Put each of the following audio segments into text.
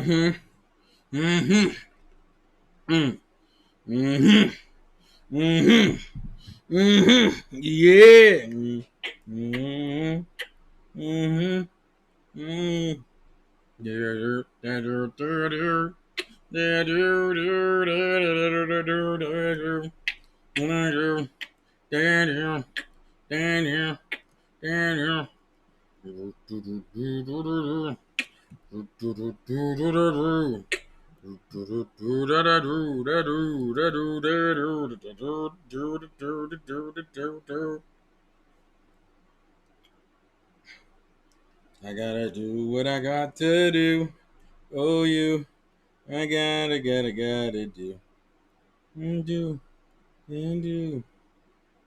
Mm-hmm. Mm. Mm-hmm. Mm-hmm. Mm-hmm. Yeah. Mm-hmm. Mm-hmm. Mm-hmm. I gotta do what I got to do. Oh, you. I gotta do. And do. And do.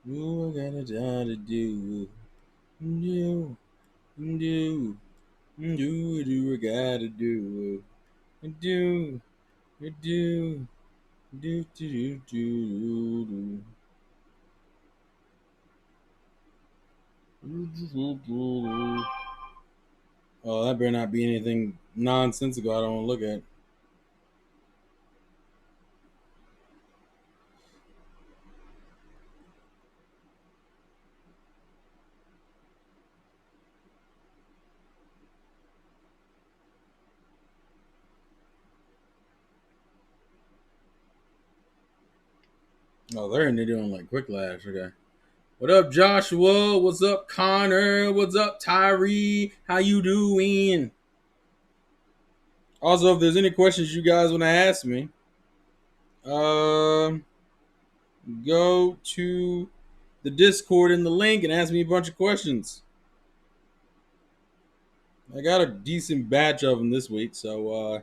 Do I gotta do. And do. And do. And do I gotta do. And do. And do. Do, do, do, do, do. Oh, that better not be anything nonsensical I don't want to look at. Oh, they're in there doing like quick lash. Okay. What up, Joshua? What's up, Connor? What's up, Tyree? How you doing? Also, if there's any questions you guys want to ask me, um, go to the Discord in the link and ask me a bunch of questions. I got a decent batch of them this week, so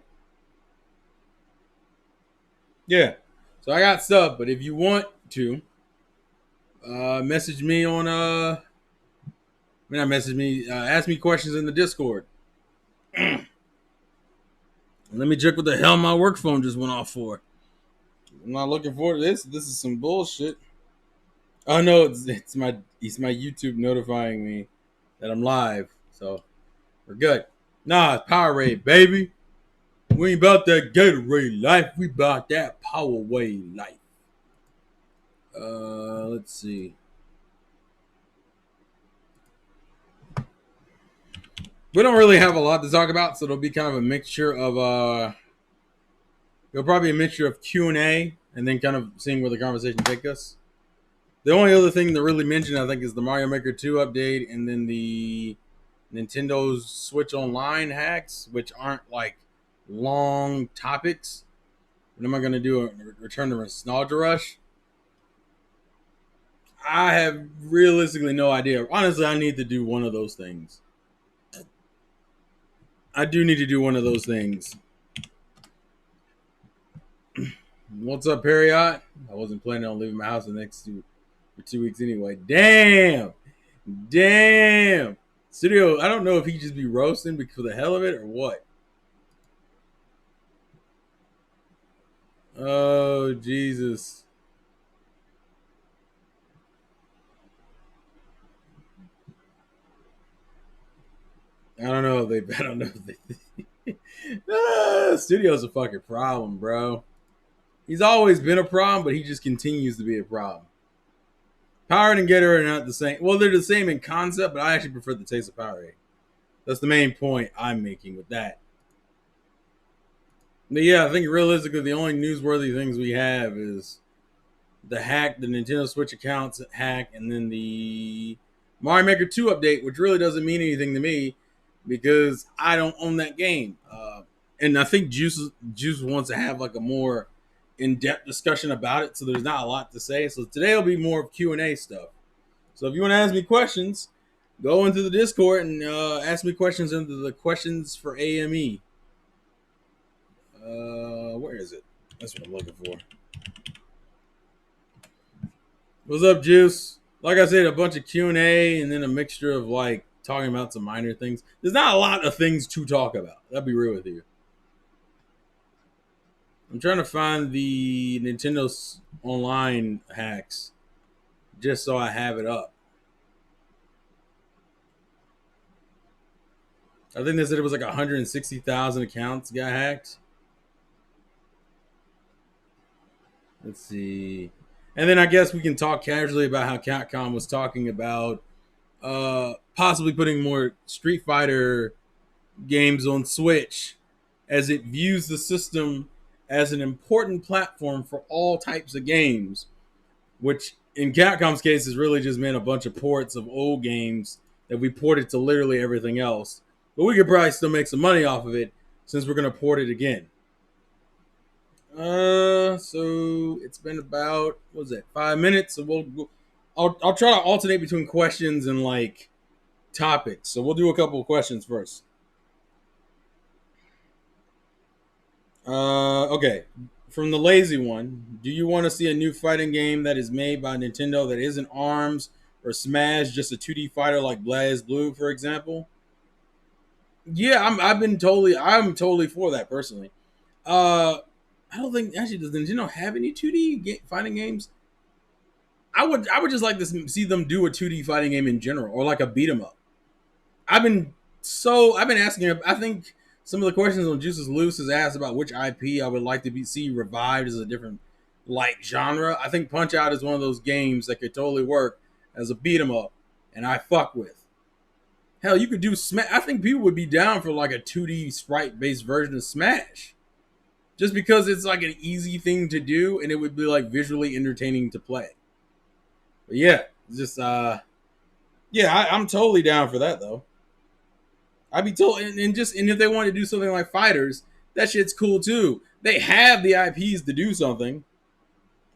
yeah. So I got stuff, but if you want to, message me on not message me, ask me questions in the Discord. Let me check what the hell my work phone just went off for. I'm not looking forward to this. This is some bullshit. Oh no, it's my YouTube notifying me that I'm live. So we're good. Nah, it's Powerade, baby. We ain't about that Gatorade life. We about that Powerade life. Let's see. We don't really have a lot to talk about, so it'll be kind of a mixture of it'll probably be a mixture of Q&A and then kind of seeing where the conversation takes us. The only other thing to really mention, I think, is the Mario Maker 2 update and then the Nintendo's Switch Online hacks, which aren't like long topics. When am I going to do a return to Nostalgia Rush? I have realistically no idea. Honestly, I need to do one of those things. I do need to do one of those things. What's up, Harriot? I wasn't planning on leaving my house the next for 2 weeks anyway. Damn! Damn! Studio, I don't know if he just be roasting for the hell of it or what. Oh, Jesus. I don't know if they. I don't know if they. Studio's a fucking problem, bro. He's always been a problem, but he just continues to be a problem. Powerade and Gatorade are not the same. Well, they're the same in concept, but I actually prefer the taste of Powerade. That's the main point I'm making with that. But yeah, I think realistically, the only newsworthy things we have is the hack, the Nintendo Switch accounts hack, and then the Mario Maker 2 update, which really doesn't mean anything to me because I don't own that game. And I think Juice wants to have like a more in-depth discussion about it, so there's not a lot to say. So today will be more of Q&A stuff. So if you want to ask me questions, go into the Discord and ask me questions into the questions for AME. Where is it? That's what I'm looking for. What's up, Juice? Like I said, a bunch of Q&A and then a mixture of like talking about some minor things. There's not a lot of things to talk about. I'll be real with you. I'm trying to find the Nintendo's online hacks just so I have it up. I think they said it was like 160,000 accounts got hacked. Let's see. And then I guess we can talk casually about how Capcom was talking about possibly putting more Street Fighter games on Switch as it views the system as an important platform for all types of games, which in Capcom's case has really just meant a bunch of ports of old games that we ported to literally everything else. But we could probably still make some money off of it since we're going to port it again. So it's been about, what was it, 5 minutes? So I'll try to alternate between questions and like topics. So we'll do a couple of questions first. Okay. From the lazy one, do you want to see a new fighting game that is made by Nintendo that isn't ARMS or Smash, just a 2D fighter like BlazBlue, for example? Yeah, I'm totally for that personally. Uh, I don't think actually does Nintendo have any 2D fighting games? I would just like to see them do a 2D fighting game in general, or like a beat 'em up. I've been asking. I think some of the questions on Juices Loose has asked about which IP I would like to see revived as a different like genre. I think Punch Out is one of those games that could totally work as a beat 'em up, and I fuck with. Hell, you could do Smash. I think people would be down for like a 2D sprite based version of Smash, just because it's like an easy thing to do, and it would be like visually entertaining to play. But yeah, just yeah, I'm totally down for that though. I'd be told, and if they want to do something like Fighters, that shit's cool too. They have the IPs to do something.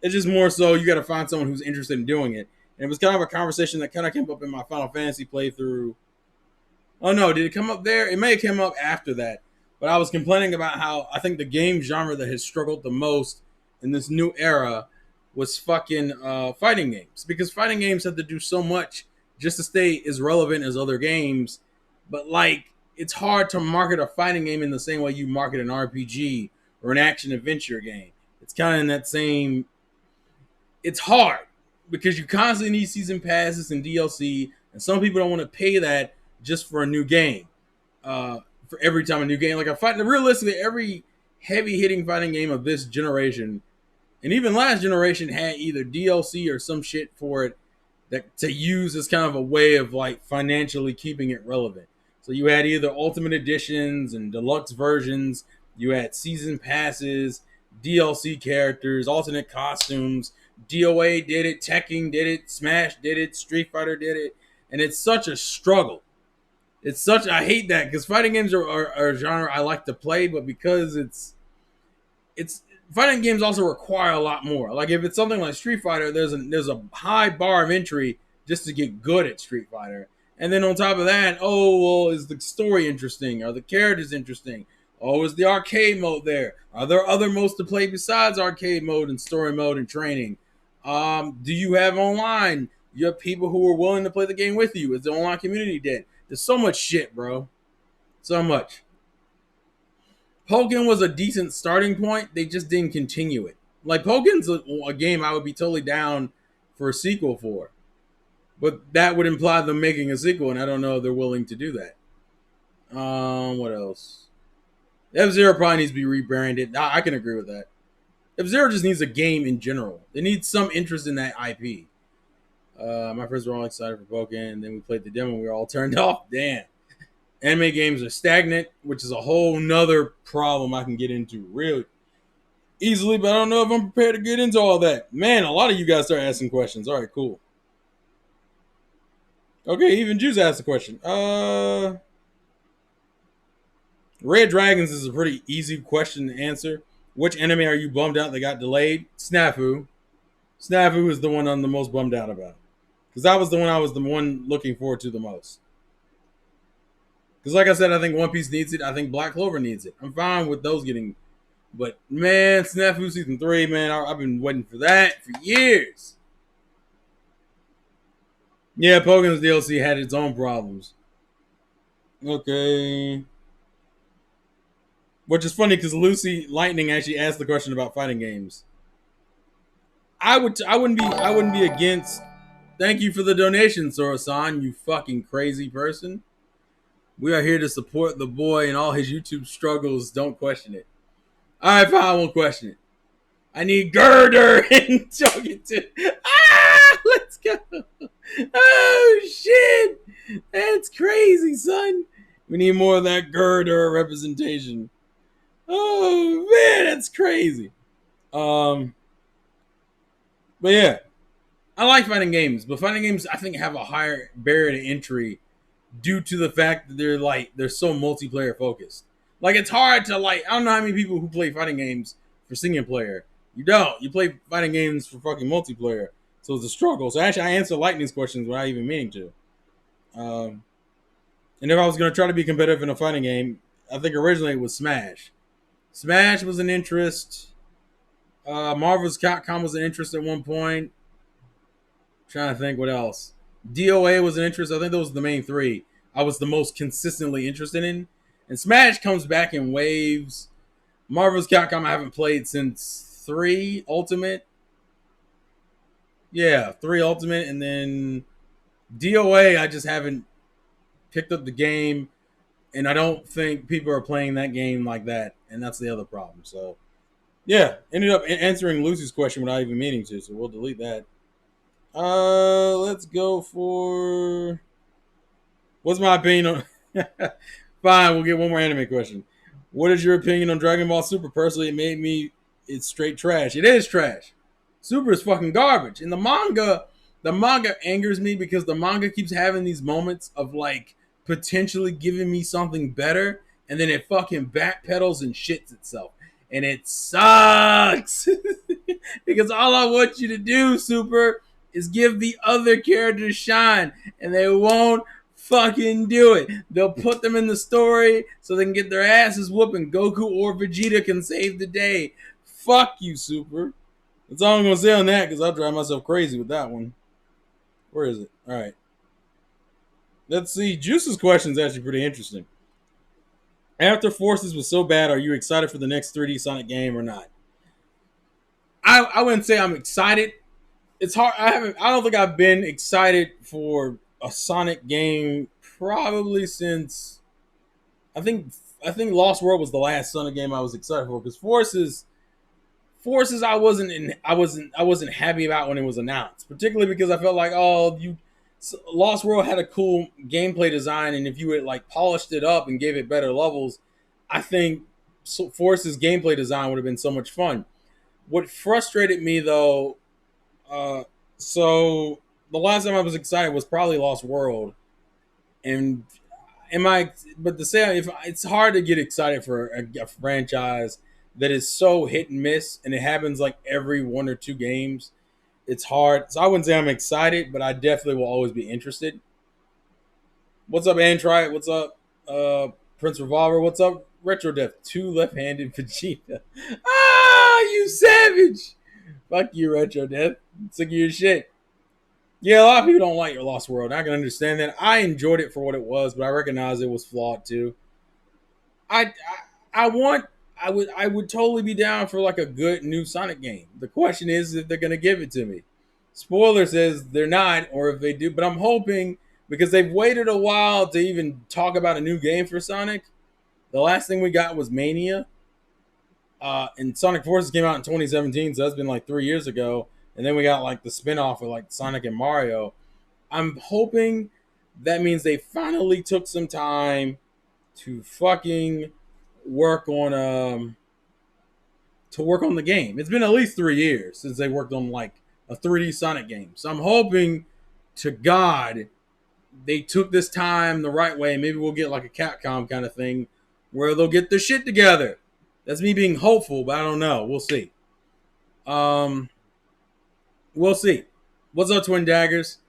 It's just more so you got to find someone who's interested in doing it. And it was kind of a conversation that kind of came up in my Final Fantasy playthrough. Oh no, did it come up there? It may have come up after that. But I was complaining about how I think the game genre that has struggled the most in this new era was fucking fighting games, because fighting games have to do so much just to stay as relevant as other games. But like, it's hard to market a fighting game in the same way you market an RPG or an action adventure game. It's kind of in that same. It's hard because you constantly need season passes and DLC, and some people don't want to pay that just for a new game. For every time a new game, like a fight, realistically, every heavy hitting fighting game of this generation, and even last generation, had either DLC or some shit for it that to use as kind of a way of like financially keeping it relevant. So you had either ultimate editions and deluxe versions, you had season passes, DLC characters, alternate costumes. DOA did it, Tekken did it, Smash did it, Street Fighter did it, and it's such a struggle. I hate that because fighting games are a genre I like to play, but because it's fighting games also require a lot more. Like if it's something like Street Fighter, there's a high bar of entry just to get good at Street Fighter. And then on top of that, oh well, is the story interesting? Are the characters interesting? Oh, is the arcade mode there? Are there other modes to play besides arcade mode and story mode and training? Do you have online? You have people who are willing to play the game with you. Is the online community dead? There's so much shit, bro. So much. Pokken was a decent starting point. They just didn't continue it. Like Pokken's a game I would be totally down for a sequel for, but that would imply them making a sequel, and I don't know if they're willing to do that. What else? F-Zero probably needs to be rebranded. I can agree with that. F-Zero just needs a game in general. They need some interest in that IP. My friends were all excited for Pokken, and then we played the demo. We were all turned off. Damn. Anime games are stagnant, which is a whole nother problem I can get into real easily, but I don't know if I'm prepared to get into all that. Man, a lot of you guys start asking questions. All right, cool. Okay, even Juice asked a question. Red Dragons is a pretty easy question to answer. Which anime are you bummed out that got delayed? Snafu. Snafu is the one I'm the most bummed out about. Because that was the one I was the one looking forward to the most. Because like I said, I think One Piece needs it. I think Black Clover needs it. I'm fine with those getting. But man, Snafu Season 3, man, I've been waiting for that for years. Yeah, Pokemon's DLC had its own problems. Okay. Which is funny because Lucy Lightning actually asked the question about fighting games. I wouldn't be against. Thank you for the donation, Sorosan, you fucking crazy person. We are here to support the boy and all his YouTube struggles. Don't question it. All right, fine. I won't question it. I need girder and chug it too. Let's go. Oh shit, that's crazy, son. We need more of that girder representation. Oh man, that's crazy. Um, but yeah, I like fighting games, but fighting games I think have a higher barrier to entry due to the fact that they're so multiplayer focused. Like it's hard to like I don't know how many people who play fighting games for single player. You don't. You play fighting games for fucking multiplayer. So it's a struggle. So actually I answer Lightning's questions without even meaning to. And if I was gonna try to be competitive in a fighting game, I think originally it was Smash. Smash was an interest. Marvel's Capcom was an interest at one point. Trying to think what else. DOA was an interest. I think those were the main three I was the most consistently interested in. And Smash comes back in waves. Marvel's Capcom I haven't played since 3 Ultimate. Yeah, 3 Ultimate. And then DOA I just haven't picked up the game. And I don't think people are playing that game like that. And that's the other problem. So, yeah, ended up answering Lucy's question without even meaning to. So we'll delete that. Let's go for what's my opinion on fine, we'll get one more anime question. What is your opinion on Dragon Ball Super? Personally, it's straight trash. It is trash. Super is fucking garbage. And the manga angers me because the manga keeps having these moments of like potentially giving me something better, and then it fucking backpedals and shits itself. And it sucks. Because all I want you to do, Super, is give the other characters shine, and they won't fucking do it. They'll put them in the story so they can get their asses whooping. Goku or Vegeta can save the day. Fuck you, Super. That's all I'm gonna say on that because I'll drive myself crazy with that one. Where is it? All right. Let's see. Juice's question is actually pretty interesting. After Forces was so bad, are you excited for the next 3D Sonic game or not? I wouldn't say I'm excited. It's hard. I don't think I've been excited for a Sonic game probably since I think Lost World was the last Sonic game I was excited for because Forces I wasn't happy about when it was announced, particularly because I felt like Lost World had a cool gameplay design, and if you had like polished it up and gave it better levels, I think Force's gameplay design would have been so much fun. What frustrated me though, so the last time I was excited was probably Lost World, and but to say if it's hard to get excited for a franchise that is so hit and miss, and it happens like every 1 or 2 games. It's hard. So I wouldn't say I'm excited, but I definitely will always be interested. What's up, Android? What's up, Prince Revolver? What's up, Retro Death? 2 left-handed Vegeta. You savage! Fuck you, Retro Death. Sick of your shit. Yeah, a lot of people don't like your Lost World. I can understand that. I enjoyed it for what it was, but I recognize it was flawed too. I I want I would totally be down for like a good new Sonic game. The question is if they're gonna give it to me. Spoiler says they're not, or if they do, but I'm hoping because they've waited a while to even talk about a new game for Sonic. The last thing we got was Mania. And Sonic Forces came out in 2017, so that's been like 3 years ago. And then we got like the spinoff with like Sonic and Mario. I'm hoping that means they finally took some time to fucking work on the game. It's been at least 3 years since they worked on like a 3D Sonic game. So I'm hoping to God they took this time the right way. Maybe we'll get like a Capcom kind of thing where they'll get their shit together. That's me being hopeful, but I don't know. We'll see. We'll see. What's up, Twin Daggers?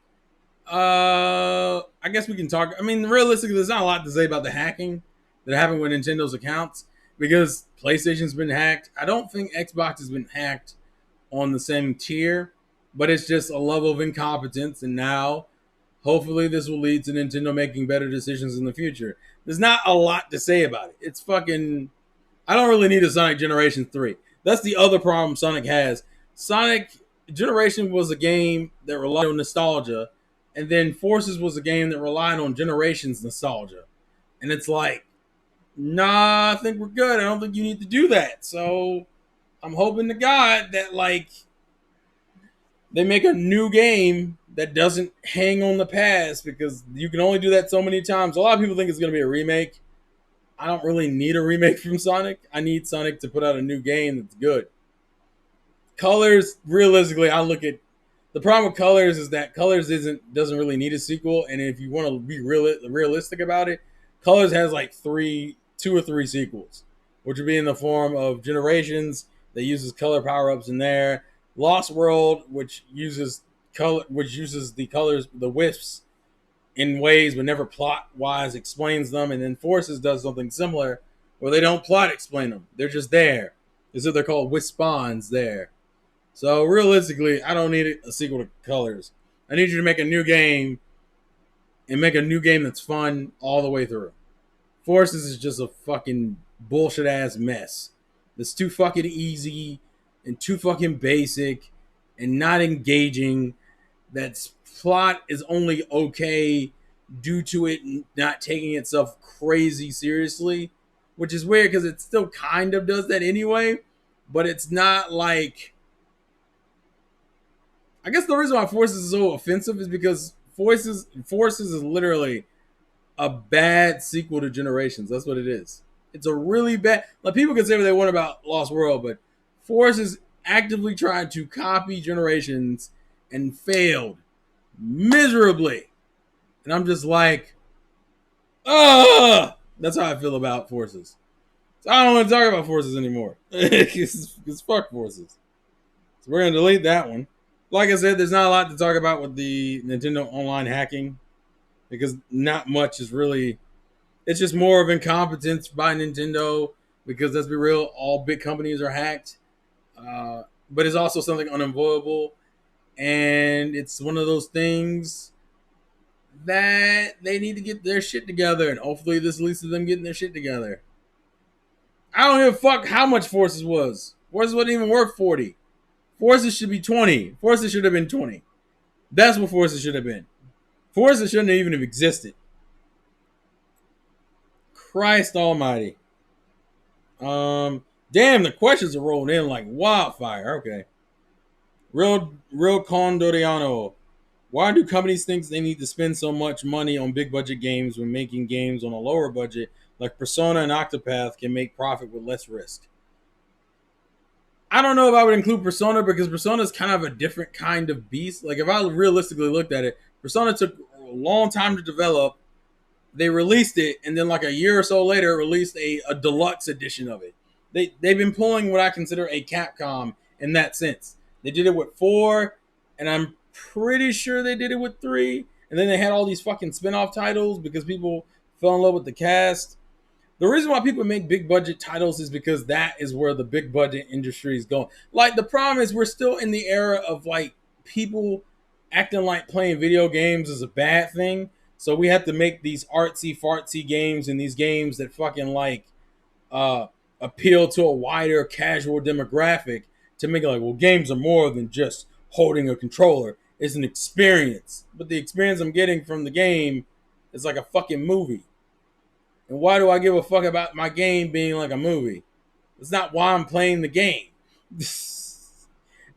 I guess we can talk. I mean, realistically, there's not a lot to say about the hacking that happened with Nintendo's accounts because PlayStation's been hacked. I don't think Xbox has been hacked on the same tier, but it's just a level of incompetence. And now, hopefully, this will lead to Nintendo making better decisions in the future. There's not a lot to say about it. It's fucking. I don't really need a Sonic Generation 3. That's the other problem Sonic has. Sonic Generation was a game that relied on nostalgia, and then Forces was a game that relied on Generations nostalgia. And it's like, nah, I think we're good. I don't think you need to do that. So I'm hoping to God that like they make a new game that doesn't hang on the past, because you can only do that so many times. A lot of people think it's going to be a remake. I don't really need a remake from Sonic. I need Sonic to put out a new game that's good. Colors, realistically, I look at the problem with Colors is that Colors doesn't really need a sequel, and if you want to be realistic about it, Colors has like two or three sequels, which would be in the form of Generations that uses color power ups in there, Lost World, which uses the colors, the wisps in ways but never plot wise explains them, and then Forces does something similar where they don't plot explain them; they're just there. So they're called wisp spawns there. So realistically, I don't need a sequel to Colors. I need you to make a new game and make a new game that's fun all the way through. Forces is just a fucking bullshit ass mess. It's too fucking easy and too fucking basic and not engaging. That plot is only okay due to it not taking itself crazy seriously, which is weird because it still kind of does that anyway, but it's not like, I guess the reason why Forces is so offensive is because Forces is literally a bad sequel to Generations. That's what it is. It's a really bad. Like, people can say what they want about Lost World, but Forces actively tried to copy Generations and failed miserably. And I'm just like, ugh. That's how I feel about Forces. So I don't want to talk about Forces anymore. It's fuck Forces. So we're gonna delete that one. Like I said, there's not a lot to talk about with the Nintendo Online hacking, because not much is really. It's just more of incompetence by Nintendo, because let's be real, all big companies are hacked. But it's also something unavoidable, and it's one of those things that they need to get their shit together, and hopefully this leads to them getting their shit together. I don't give a fuck how much Forces was. Forces wasn't even worth 40. Forces should be 20. Forces should have been 20. That's what Forces should have been. Forces shouldn't even have existed. Christ almighty. Damn, the questions are rolling in like wildfire. Okay. Real Condoriano. Why do companies think they need to spend so much money on big budget games when making games on a lower budget like Persona and Octopath can make profit with less risk? I don't know if I would include Persona, because Persona is kind of a different kind of beast. Like, if I realistically looked at it, Persona took a long time to develop. They released it, and then like a year or so later, released a deluxe edition of it. They've been pulling what I consider a Capcom in that sense. They did it with 4, and I'm pretty sure they did it with 3. And then they had all these fucking spin-off titles because people fell in love with the cast. The reason why people make big budget titles is because that is where the big budget industry is going. Like, the problem is we're still in the era of like people acting like playing video games is a bad thing. So we have to make these artsy fartsy games, and these games that fucking like uh appeal to a wider casual demographic, to make it like, well, games are more than just holding a controller. It's an experience. But the experience I'm getting from the game is like a fucking movie. And why do I give a fuck about my game being like a movie? It's not why I'm playing the game.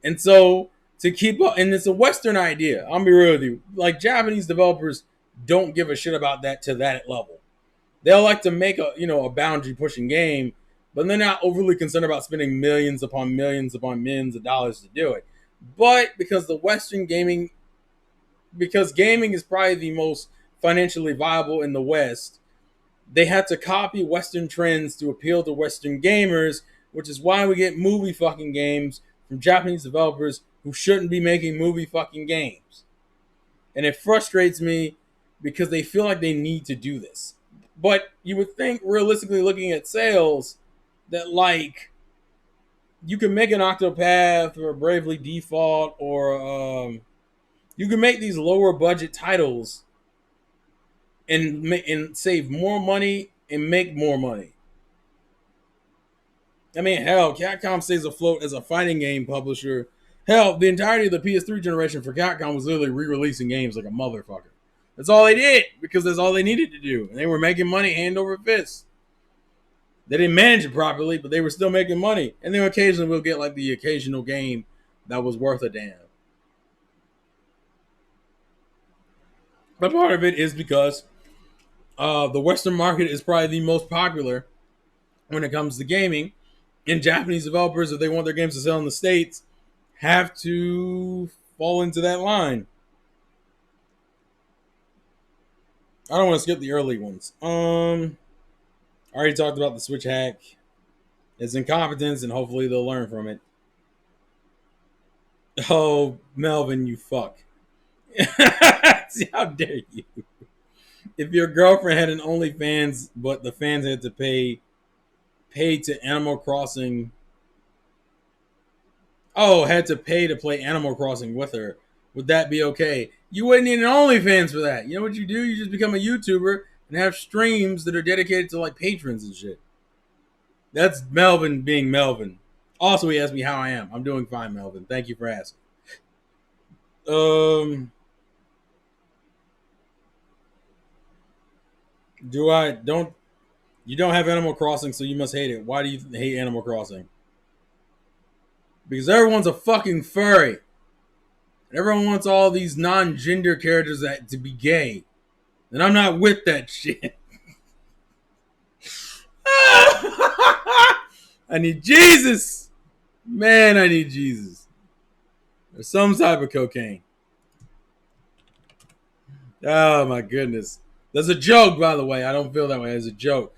And so to keep up, and it's a Western idea. I'll be real with you. Like, Japanese developers don't give a shit about that to that level. They'll like to make a boundary pushing game, but they're not overly concerned about spending millions upon millions upon millions of dollars to do it. But because gaming is probably the most financially viable in the West, they had to copy Western trends to appeal to Western gamers, which is why we get movie fucking games from Japanese developers who shouldn't be making movie fucking games. And it frustrates me because they feel like they need to do this. But you would think, realistically looking at sales, that like you can make an Octopath or a Bravely Default, or you can make these lower budget titles and save more money and make more money. I mean, hell, Capcom stays afloat as a fighting game publisher. Hell, the entirety of the PS3 generation for Capcom was literally re-releasing games like a motherfucker. That's all they did because that's all they needed to do. And they were making money hand over fist. They didn't manage it properly, but they were still making money. And then occasionally we'll get like the occasional game that was worth a damn. But part of it is because the Western market is probably the most popular when it comes to gaming. And Japanese developers, if they want their games to sell in the States, have to fall into that line. I don't want to skip the early ones. I already talked about the Switch hack. It's incompetence, and hopefully they'll learn from it. Oh, Melvin, you fuck. See, how dare you? If your girlfriend had an OnlyFans, but the fans had to pay to Animal Crossing. Oh, had to pay to play Animal Crossing with her. Would that be okay? You wouldn't need an OnlyFans for that. You know what you do? You just become a YouTuber and have streams that are dedicated to like patrons and shit. That's Melvin being Melvin. Also, he asked me how I am. I'm doing fine, Melvin. Thank you for asking. Do I don't you don't have Animal Crossing, so you must hate it. Why do you hate Animal Crossing? Because everyone's a fucking furry. Everyone wants all these non-gender characters to be gay. And I'm not with that shit. I need Jesus. Man, I need Jesus. Or some type of cocaine. Oh my goodness. That's a joke, by the way. I don't feel that way. It's a joke.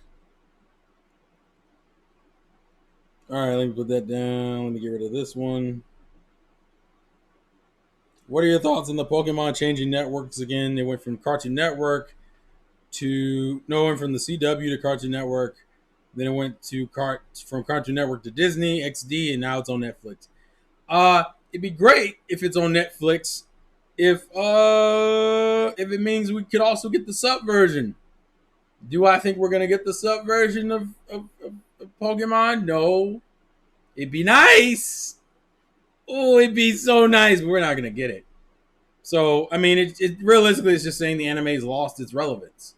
Alright, let me put that down. Let me get rid of this one. What are your thoughts on the Pokemon changing networks again? They went from Cartoon Network went from the CW to Cartoon Network. Then it went to from Cartoon Network to Disney, XD, and now it's on Netflix. It'd be great if it's on Netflix. If it means we could also get the sub version. Do I think we're gonna get the sub version of Pokemon? No. It'd be nice. Oh, it'd be so nice, but we're not gonna get it. So I mean, it realistically is just saying the anime's lost its relevance.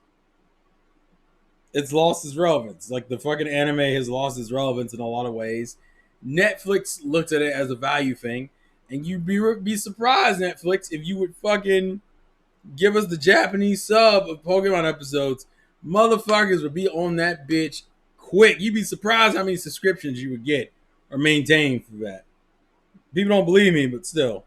It's lost its relevance. Like the fucking anime has lost its relevance in a lot of ways. Netflix looked at it as a value thing, and you'd be surprised, Netflix, if you would fucking give us the Japanese sub of Pokemon episodes. Motherfuckers would be on that bitch quick. You'd be surprised how many subscriptions you would get or maintain for that. People don't believe me, but still.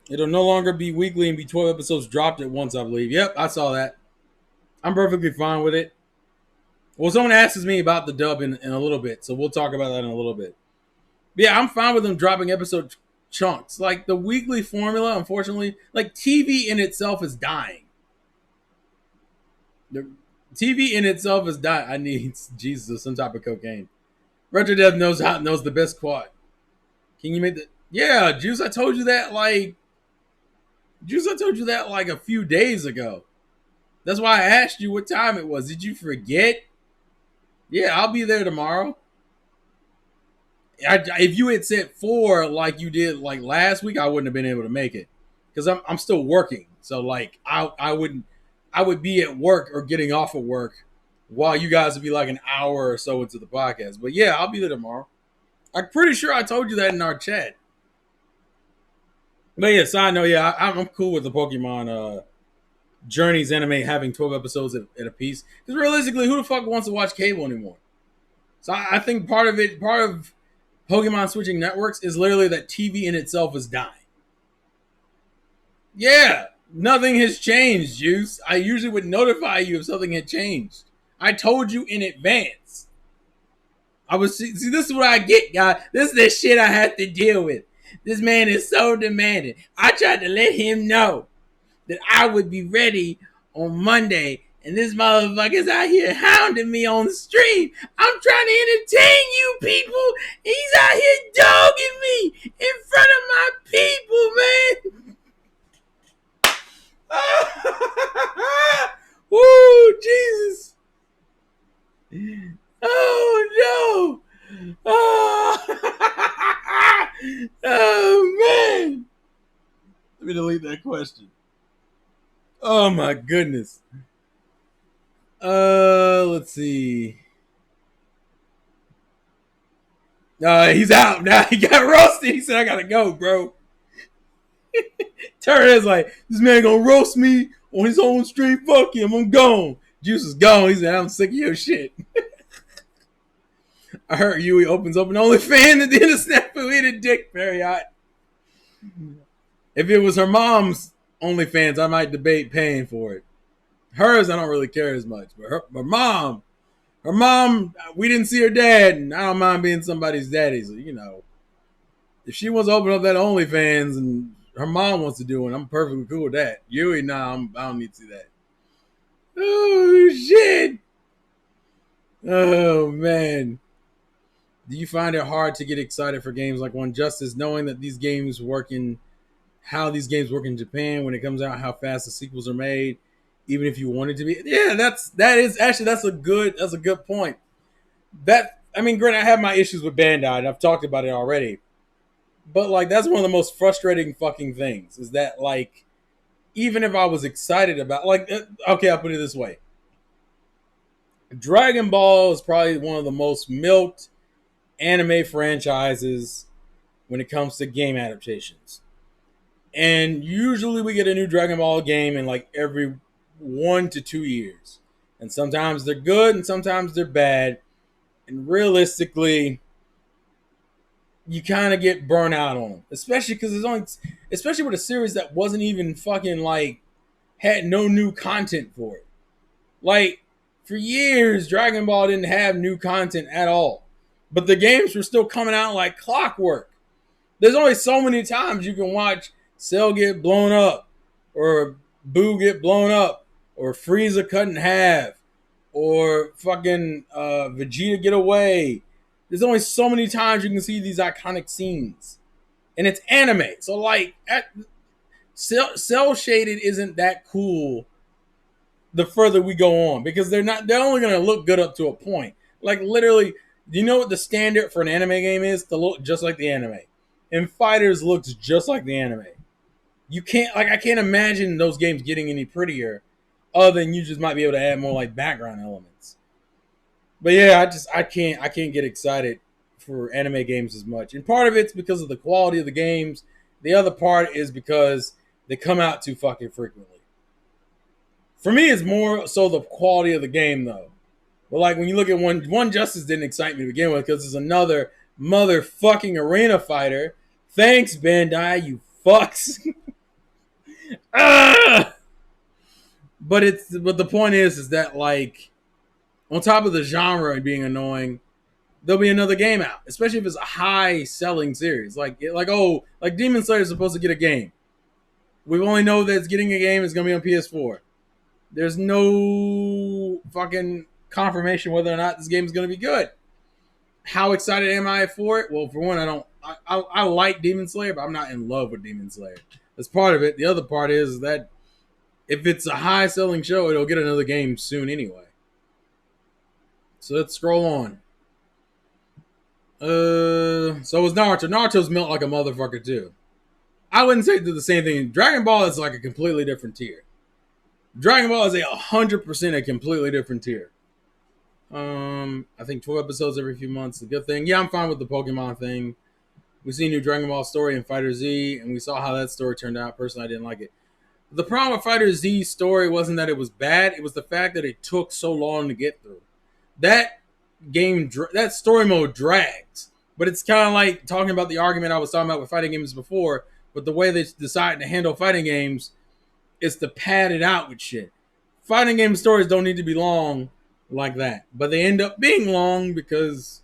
It'll no longer be weekly and be 12 episodes dropped at once, I believe. Yep, I saw that. I'm perfectly fine with it. Well, someone asks me about the dub in a little bit, so we'll talk about that in a little bit. But yeah, I'm fine with them dropping episode chunks. Like the weekly formula, unfortunately, like TV in itself is dying. The TV in itself is dying. I need Jesus or some type of cocaine. Retro Dev knows the best quad. Can you make the Juice? I told you that like a few days ago. That's why I asked you what time it was. Did you forget? Yeah, I'll be there tomorrow. If you had said 4 like you did like last week, I wouldn't have been able to make it because I'm still working. So like I would be at work or getting off of work while you guys would be like an hour or so into the podcast. But yeah, I'll be there tomorrow. I'm pretty sure I told you that in our chat. But yeah, side note, yeah, I'm cool with the Pokemon Journeys anime having 12 episodes at a piece. Because realistically, who the fuck wants to watch cable anymore? So I think part of Pokemon switching networks is literally that TV in itself is dying. Yeah, nothing has changed, Juice. I usually would notify you if something had changed. I told you in advance. See, this is what I get, guys. This is the shit I have to deal with. This man is so demanding. I tried to let him know that I would be ready on Monday, and this motherfucker's out here hounding me on the stream. I'm trying to entertain you people. He's out here dogging me in front of my people, man. Woo, Jesus. Oh, no. Oh, oh man. Let me delete that question. Oh my goodness. Let's see. He's out now. He got roasted. He said, "I gotta go, bro." Turner is like, "This man gonna roast me on his own stream. Fuck him. I'm gone." Juice is gone. He said, "I'm sick of your shit." I heard Yui opens up an OnlyFans at the end of Snafu eat a dick. Very hot. If it was her mom's OnlyFans, I might debate paying for it. Hers, I don't really care as much. But her mom, we didn't see her dad, and I don't mind being somebody's daddy. So, if she wants to open up that OnlyFans and her mom wants to do it, I'm perfectly cool with that. Yui, nah, I don't need to see that. Oh, shit. Oh, man. Do you find it hard to get excited for games like One Justice, knowing that these games work in how these games work in Japan when it comes out, how fast the sequels are made, even if you want it to be? Yeah, that's a good point. Granted, I have my issues with Bandai, and I've talked about it already. But like, that's one of the most frustrating fucking things is that, like, even if I was excited about, like, okay, I'll put it this way: Dragon Ball is probably one of the most milked anime franchises when it comes to game adaptations. And usually we get a new Dragon Ball game in like every 1 to 2 years. And sometimes they're good and sometimes they're bad. And realistically, you kind of get burnt out on them. Especially because especially with a series that wasn't even fucking like, had no new content for it. Like, for years, Dragon Ball didn't have new content at all. But the games were still coming out like clockwork. There's only so many times you can watch Cell get blown up, or Boo get blown up, or Frieza cut in half, or fucking Vegeta get away. There's only so many times you can see these iconic scenes. And it's anime. So, like, Cell shaded isn't that cool the further we go on, because they're only going to look good up to a point. Like, literally, do you know what the standard for an anime game is? To look just like the anime. And Fighters looks just like the anime. I can't imagine those games getting any prettier, other than you just might be able to add more like background elements. But yeah, I can't get excited for anime games as much. And part of it's because of the quality of the games. The other part is because they come out too fucking frequently. For me, it's more so the quality of the game, though. But like, when you look at One Justice didn't excite me to begin with, because it's another motherfucking arena fighter. Thanks, Bandai, you fucks. Ah! But the point is that, like, on top of the genre being annoying, there'll be another game out, especially if it's a high selling series. Like Demon Slayer is supposed to get a game. We only know that it's getting a game. It's gonna be on PS4. There's no fucking confirmation whether or not this game is gonna be good. How excited am I for it? Well, for one, I like Demon Slayer, but I'm not in love with Demon Slayer. That's part of it. The other part is that if it's a high selling show, it'll get another game soon anyway. So let's scroll on. So was Naruto. Naruto's built like a motherfucker too. I wouldn't say they're the same thing. Dragon Ball is like a completely different tier. Dragon Ball is 100% a completely different tier. I think 12 episodes every few months is a good thing. Yeah, I'm fine with the Pokemon thing. We see a new Dragon Ball story in Fighter Z, and we saw how that story turned out. Personally, I didn't like it. The problem with Fighter Z's story wasn't that it was bad. It was the fact that it took so long to get through. That story mode drags. But it's kind of like talking about the argument I was talking about with fighting games before. But the way they decide to handle fighting games is to pad it out with shit. Fighting game stories don't need to be long like that. But they end up being long because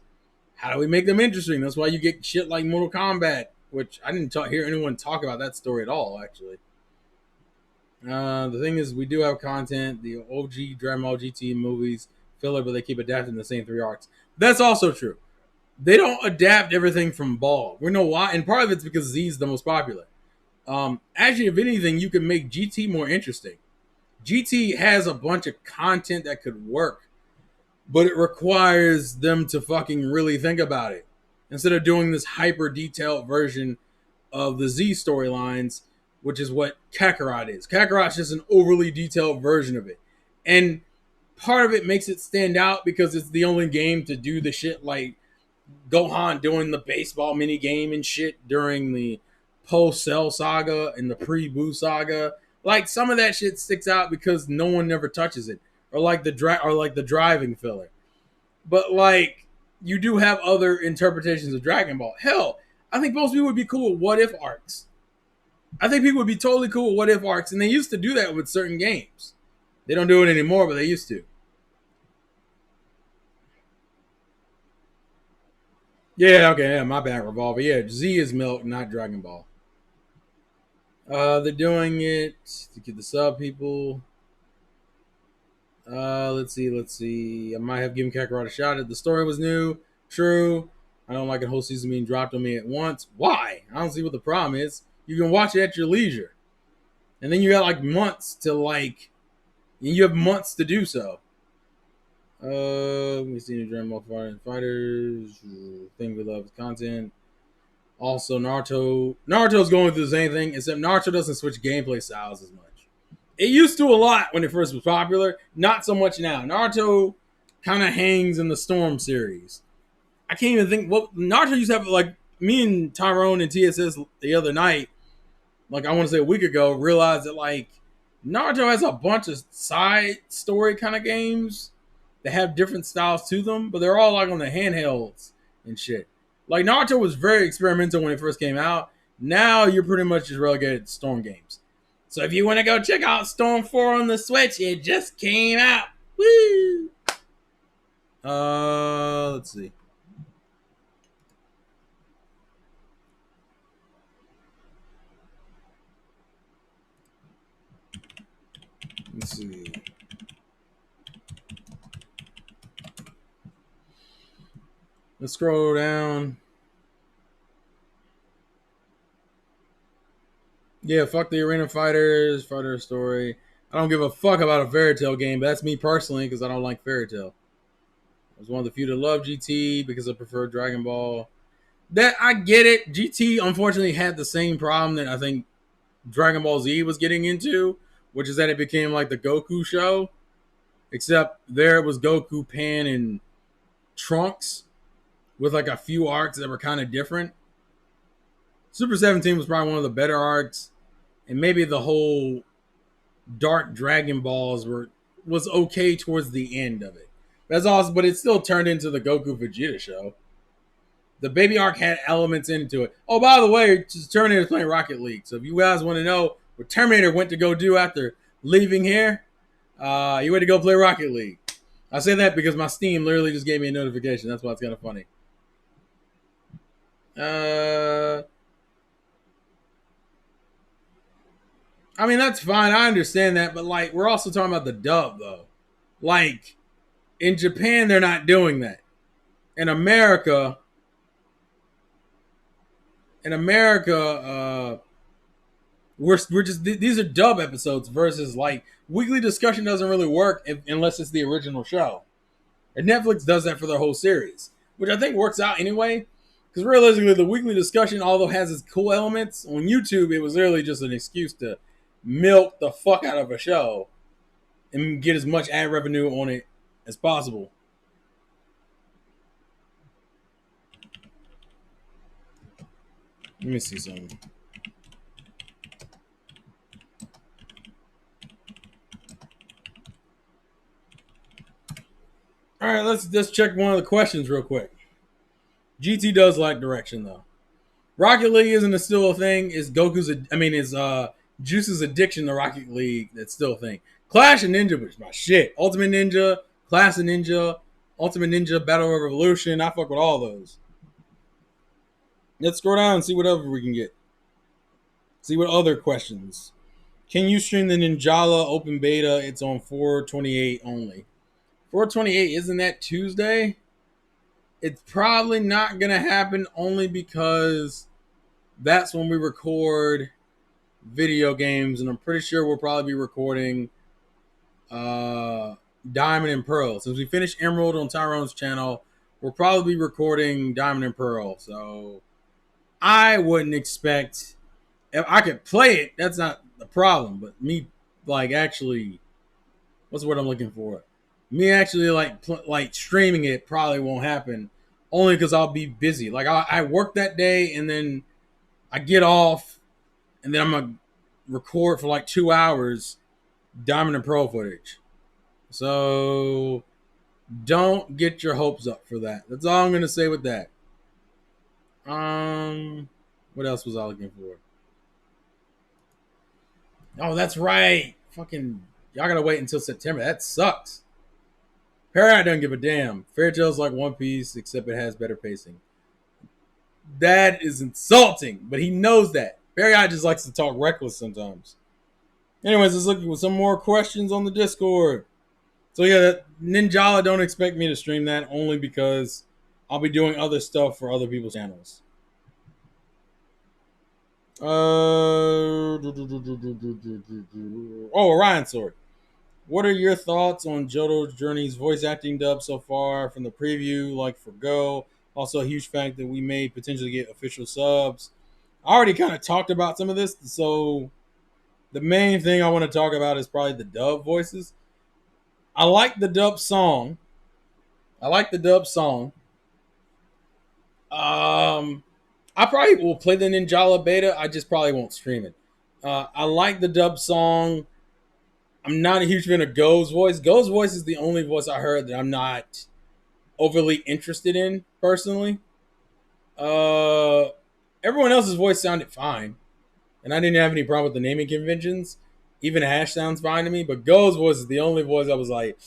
how do we make them interesting? That's why you get shit like Mortal Kombat, which I didn't hear anyone talk about that story at all, actually. The thing is, we do have content. The OG Dragon Ball GT movies filler, but they keep adapting the same 3 arcs. That's also true. They don't adapt everything from Ball. We know why, and part of it's because Z is the most popular. Actually, if anything, you can make GT more interesting. GT has a bunch of content that could work, but it requires them to fucking really think about it. Instead of doing this hyper detailed version of the Z storylines, which is what Kakarot is. Kakarot's just an overly detailed version of it. And part of it makes it stand out because it's the only game to do the shit like Gohan doing the baseball mini game and shit during the post Cell saga and the pre Boo saga. Like some of that shit sticks out because no one never touches it, or like the driving filler. But like you do have other interpretations of Dragon Ball. Hell, I think most people would be cool with what if arcs. I think people would be totally cool with what if arcs, and they used to do that with certain games. They don't do it anymore, but they used to. Yeah, okay, yeah, my bad, Revolver. Yeah, Z is Milk, not Dragon Ball. They're doing it to get the sub people. Let's see. I might have given Kakarot a shot. If the story was new, true. I don't like a whole season being dropped on me at once. Why? I don't see what the problem is. You can watch it at your leisure, and then you got like months to like. You have months to do so. Let me see. New Dragon Ball Fighters. Thing we love is content. Also, Naruto's going through the same thing, except Naruto doesn't switch gameplay styles as much. It used to a lot when it first was popular, not so much now. Naruto kind of hangs in the Storm series. I can't even think what Naruto used to have. Like me and Tyrone and TSS the other night, like I want to say a week ago, realized that like Naruto has a bunch of side story kind of games that have different styles to them, but they're all like on the handhelds and shit. Like Naruto was very experimental when it first came out. Now you're pretty much just relegated to Storm games. So if you want to go check out Storm 4 on the Switch, it just came out. Woo! Let's see. Let's see. Let's scroll down. Yeah, fuck the Arena Fighters, Fighter Story. I don't give a fuck about a Fairy Tail game, but that's me personally because I don't like Fairy Tail. I was one of the few to love GT because I prefer Dragon Ball. That I get it. GT unfortunately had the same problem that I think Dragon Ball Z was getting into, which is that it became like the Goku show, except there it was Goku, Pan, and Trunks with like a few arcs that were kind of different. Super 17 was probably one of the better arcs, and maybe the whole Dark Dragon Balls was okay towards the end of it. That's awesome, but it still turned into the Goku Vegeta show. The baby arc had elements into it. Oh, by the way, Terminator's playing Rocket League. So if you guys want to know what Terminator went to go do after leaving here, you went to go play Rocket League. I say that because my Steam literally just gave me a notification. That's why it's kind of funny. I mean, that's fine. I understand that. But, like, we're also talking about the dub, though. Like, in Japan, they're not doing that. In America, we're just these are dub episodes versus like weekly discussion doesn't really work unless it's the original show. And Netflix does that for their whole series, which I think works out anyway. Because realistically, the weekly discussion, although has its cool elements, on YouTube it was literally just an excuse to milk the fuck out of a show and get as much ad revenue on it as possible. Let me see something. All right, let's check one of the questions real quick. GT does like direction though. Rocket League isn't still a thing. Is Juice's addiction to Rocket League that's still a thing. Clash of Ninja was my shit. Ultimate Ninja, Clash of Ninja, Ultimate Ninja, Battle of Revolution. I fuck with all those. Let's scroll down and see whatever we can get. See what other questions. Can you stream the Ninjala open beta? It's on 4/28 only. 4/28, isn't that Tuesday? It's probably not going to happen only because that's when we record video games, and I'm pretty sure we'll probably be recording Diamond and Pearl. Since we finished Emerald on Tyrone's channel, we'll probably be recording Diamond and Pearl. So I wouldn't expect If I could play it, that's not the problem. But me, like, actually, what's the word I'm looking for? Me actually like streaming it probably won't happen, only because I'll be busy. Like I work that day and then I get off and then I'm gonna record for like 2 hours Diamond and Pro footage. So don't get your hopes up for that. That's all I'm gonna say with that. Um, what else was I looking for? Oh, that's right. Fucking y'all gotta wait until September. That sucks. Parrot doesn't give a damn. Fairy Tail's like One Piece, except it has better pacing. That is insulting, but he knows that. Barry I just likes to talk reckless sometimes. Anyways, let's look at some more questions on the Discord. So yeah, Ninjala, don't expect me to stream that only because I'll be doing other stuff for other people's channels. Orion Sword. What are your thoughts on Johto Journey's voice acting dub so far from the preview, like for Go? Also, a huge fact that we may potentially get official subs. I already kind of talked about some of this, so the main thing I want to talk about is probably the dub voices. I like the dub song. I like the dub song. I probably will play the Ninjala beta. I just probably won't stream it. I like the dub song. I'm not a huge fan of Go's voice. Go's voice is the only voice I heard that I'm not overly interested in personally. Uh, Everyone else's voice sounded fine, and I didn't have any problem with the naming conventions. Even Ash sounds fine to me, but Go's voice is the only voice I was like,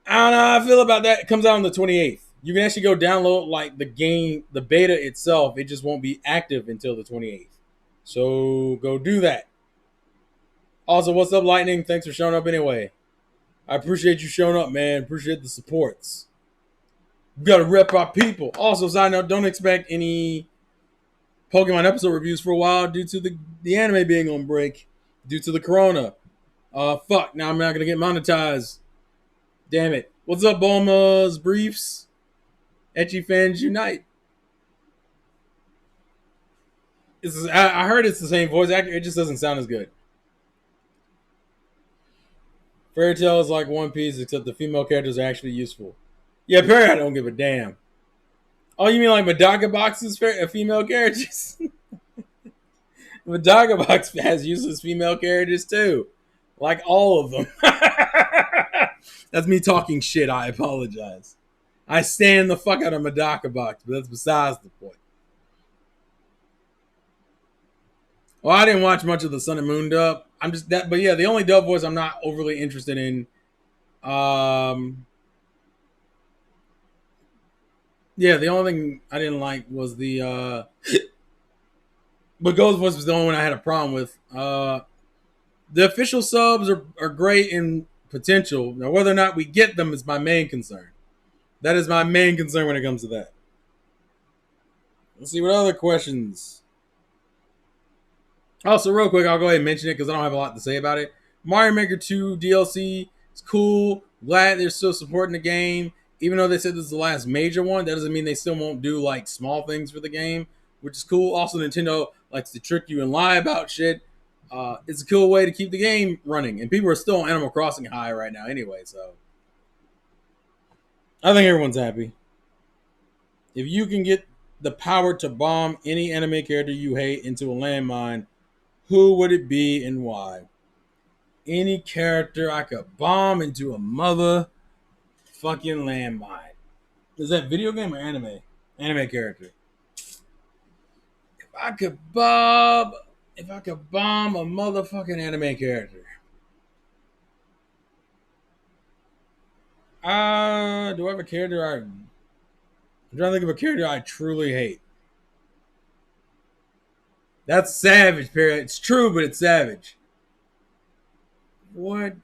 I don't know how I feel about that. It comes out on the 28th. You can actually go download like the game, the beta itself. It just won't be active until the 28th. So go do that. Also, what's up, Lightning? Thanks for showing up anyway. I appreciate you showing up, man. Appreciate the supports. We gotta rep our people. Also, side note, don't expect any Pokemon episode reviews for a while due to the anime being on break, due to the corona. Fuck, now I'm not gonna get monetized. Damn it. What's up, Bulma's Briefs? Etchy fans unite. I heard it's the same voice actor. It just doesn't sound as good. Fairy Tail is like One Piece, except the female characters are actually useful. Yeah, apparently I don't give a damn. Oh, you mean like Madaka Box's female characters? Madaka Box has useless female characters too. Like all of them. That's me talking shit. I apologize. I stand the fuck out of Madaka Box, but that's besides the point. Well, I didn't watch much of the Sun and Moon dub. I'm just that, but yeah, the only dub voice I'm not overly interested in. Yeah, the only thing I didn't like was the but Ghost voice was the only one I had a problem with. The official subs are great in potential. Now, whether or not we get them is my main concern. That is my main concern when it comes to that. Let's see what other questions. Also, real quick, I'll go ahead and mention it because I don't have a lot to say about it. Mario Maker 2 DLC is cool. Glad they're still supporting the game. Even though they said this is the last major one, that doesn't mean they still won't do like small things for the game, which is cool. Also, Nintendo likes to trick you and lie about shit. It's a cool way to keep the game running. And people are still on Animal Crossing high right now anyway, so I think everyone's happy. If you can get the power to bomb any anime character you hate into a landmine, who would it be and why? Any character I could bomb into a mother fucking landmine. Is that video game or anime? Anime character. If I could bomb a motherfucking anime character. Do I have a character I'm trying to think of a character I truly hate. That's savage, Perry. It's true, but it's savage. What?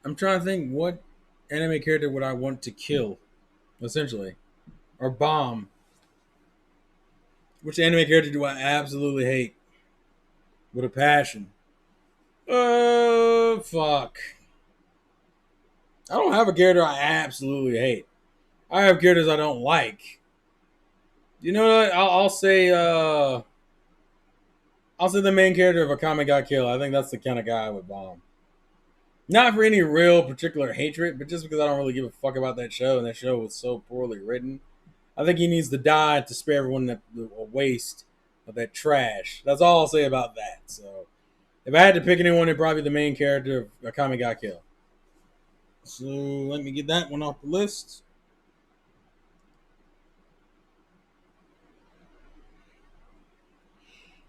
I'm trying to think what anime character would I want to kill, essentially. Or bomb. Which anime character do I absolutely hate? With a passion. Fuck. I don't have a character I absolutely hate. I have characters I don't like. You know what? I'll say I'll say the main character of Akame got killed. I think that's the kind of guy I would bomb. Not for any real particular hatred, but just because I don't really give a fuck about that show, and that show was so poorly written. I think he needs to die to spare everyone a waste of that trash. That's all I'll say about that. So, if I had to pick anyone, it'd probably be the main character of Akame got killed. So, let me get that one off the list.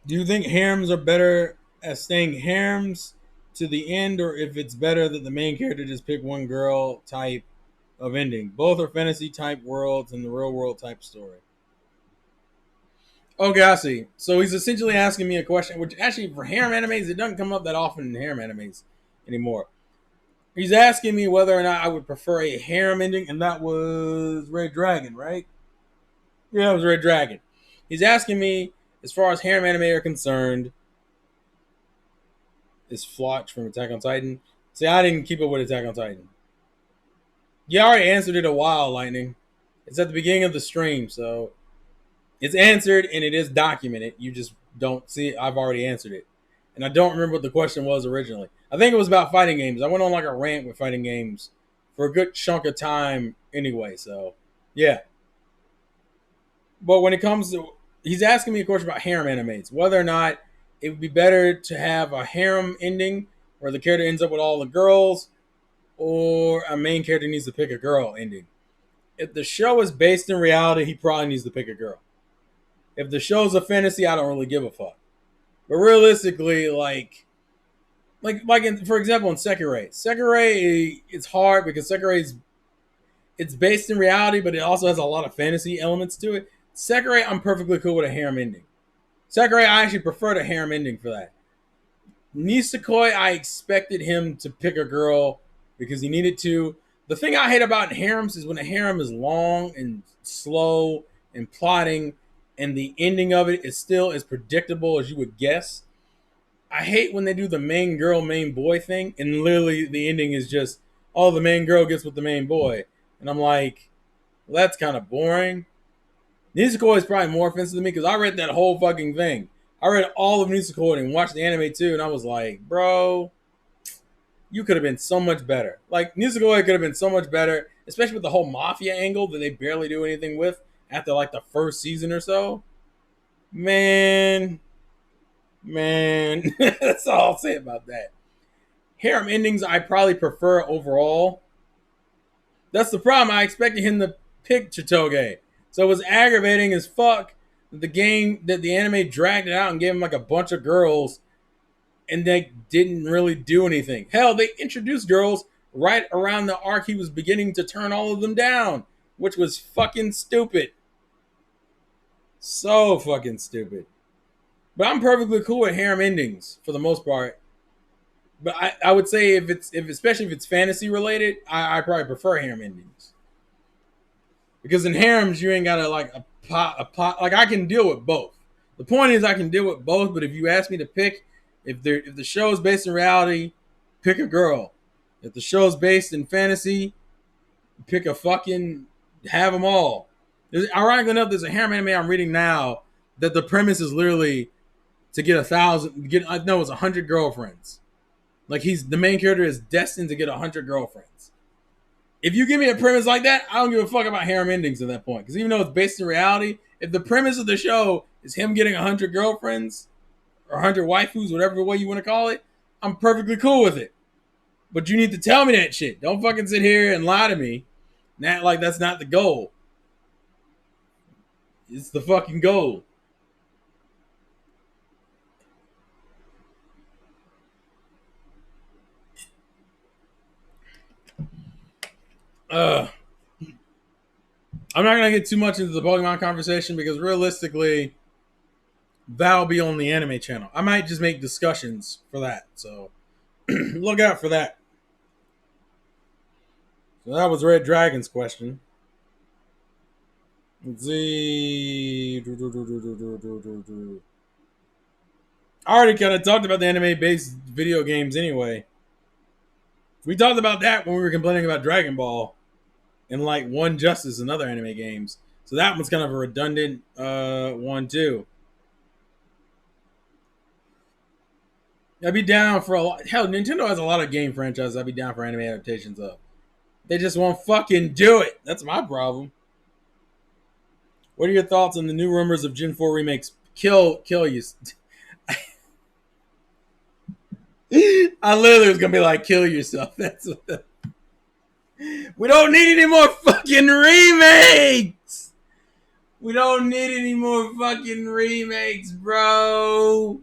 Do you think harems are better at staying harems to the end, or if it's better that the main character just pick one girl type of ending? Both are fantasy type worlds and the real world type story. Okay, I see. So he's essentially asking me a question, which actually for harem animes, it doesn't come up that often in harem animes anymore. He's asking me whether or not I would prefer a harem ending, and that was Red Dragon, right? Yeah, it was Red Dragon. He's asking me, as far as harem anime are concerned, is Flotch from Attack on Titan. See, I didn't keep up with Attack on Titan. Yeah, I already answered it a while, Lightning. It's at the beginning of the stream, so it's answered and it is documented. You just don't see it. I've already answered it. And I don't remember what the question was originally. I think it was about fighting games. I went on like a rant with fighting games for a good chunk of time anyway, so yeah. But when it comes to, he's asking me a question about harem animes, whether or not it would be better to have a harem ending where the character ends up with all the girls, or a main character needs to pick a girl ending. If the show is based in reality, he probably needs to pick a girl. If the show's a fantasy, I don't really give a fuck. But realistically, for example, in Sekirei, it's hard because it's based in reality, but it also has a lot of fantasy elements to it. Sekirei, I'm perfectly cool with a harem ending. Sekirei, I actually prefer the harem ending for that. Nisekoi, I expected him to pick a girl because he needed to. The thing I hate about harems is when a harem is long and slow and plotting, and the ending of it is still as predictable as you would guess. I hate when they do the main girl, main boy thing, and literally the ending is just, oh, the main girl gets with the main boy. And I'm like, well, that's kind of boring. Nisekoi is probably more offensive to me because I read that whole fucking thing. I read all of Nisekoi and watched the anime too, and I was like, bro, you could have been so much better. Like, Nisekoi could have been so much better, especially with the whole mafia angle that they barely do anything with after like the first season or so. Man, that's all I'll say about that. Harem endings I probably prefer overall. That's the problem. I expected him to pick Chitoge. So it was aggravating as fuck that the anime dragged it out and gave him like a bunch of girls and they didn't really do anything. Hell, they introduced girls right around the arc he was beginning to turn all of them down, which was fucking stupid. So fucking stupid. But I'm perfectly cool with harem endings for the most part. But I would say especially if it's fantasy related, I probably prefer harem endings. Because in harems you ain't gotta like a pot like I can deal with both. The point is I can deal with both, but if you ask me to pick, if the show is based in reality, pick a girl. If the show is based in fantasy, pick a fucking have them all. Ironically enough, there's a harem anime I'm reading now that the premise is literally to get 100 girlfriends. Like the main character is destined to get 100 girlfriends. If you give me a premise like that, I don't give a fuck about harem endings at that point. Because even though it's based in reality, if the premise of the show is him getting 100 girlfriends or 100 waifus, whatever way you want to call it, I'm perfectly cool with it. But you need to tell me that shit. Don't fucking sit here and lie to me. Not like that's not the goal. It's the fucking goal. I'm not gonna get too much into the Pokemon conversation because realistically, that'll be on the anime channel. I might just make discussions for that, so look out for that. So that was Red Dragon's question. Let's see. I already kind of talked about the anime-based video games anyway. We talked about that when we were complaining about Dragon Ball and like One Justice and other anime games. So that one's kind of a redundant one too. I'd be down for a lot. Hell, Nintendo has a lot of game franchises I'd be down for anime adaptations of. They just won't fucking do it. That's my problem. What are your thoughts on the new rumors of Gen 4 remakes? Kill you. I literally was gonna be like, kill yourself. That's what we don't need any more fucking remakes. We don't need any more fucking remakes, bro.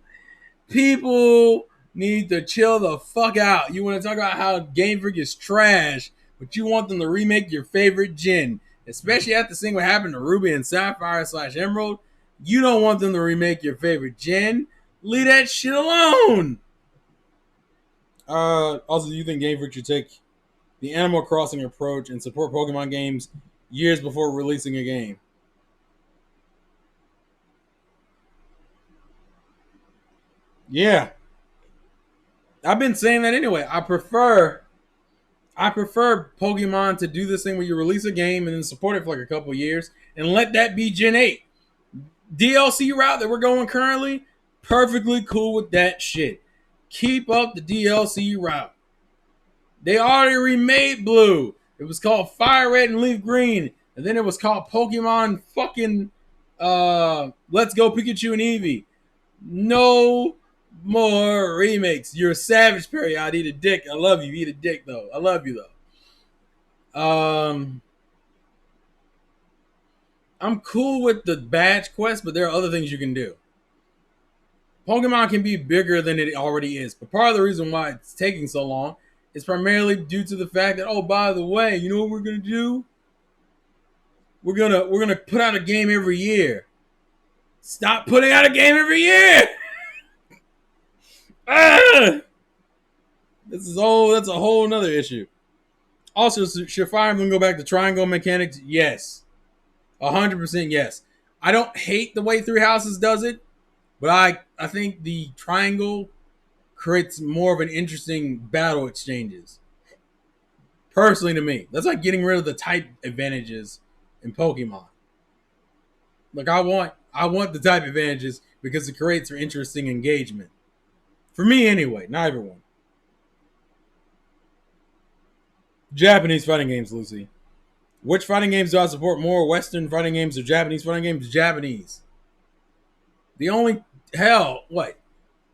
People need to chill the fuck out. You want to talk about how Game Freak is trash, but you want them to remake your favorite gen, especially after seeing what happened to Ruby and Sapphire / Emerald. You don't want them to remake your favorite gen. Leave that shit alone. Also, do you think Game Freak should take the Animal Crossing approach and support Pokemon games years before releasing a game? Yeah, I've been saying that anyway. I prefer Pokemon to do this thing where you release a game and then support it for like a couple years and let that be Gen 8. DLC route that we're going currently, perfectly cool with that shit. Keep up the DLC route. They already remade Blue. It was called Fire Red and Leaf Green. And then it was called Pokemon fucking Let's Go Pikachu and Eevee. No more remakes. You're a savage, Perry. I'd eat a dick. I love you. Eat a dick, though. I love you, though. I'm cool with the badge quest, but there are other things you can do. Pokemon can be bigger than it already is, but part of the reason why it's taking so long is primarily due to the fact that, oh, by the way, you know what we're gonna do? We're gonna put out a game every year. Stop putting out a game every year. That's a whole nother issue. Also, should Fire Emblem go back to triangle mechanics? Yes. 100% yes. I don't hate the way Three Houses does it, but I think the triangle creates more of an interesting battle exchanges. Personally to me. That's like getting rid of the type advantages in Pokemon. Like I want the type advantages because it creates interesting engagement. For me anyway, not everyone. Japanese fighting games, Lucy. Which fighting games do I support more? Western fighting games or Japanese fighting games? Japanese. The only hell, what?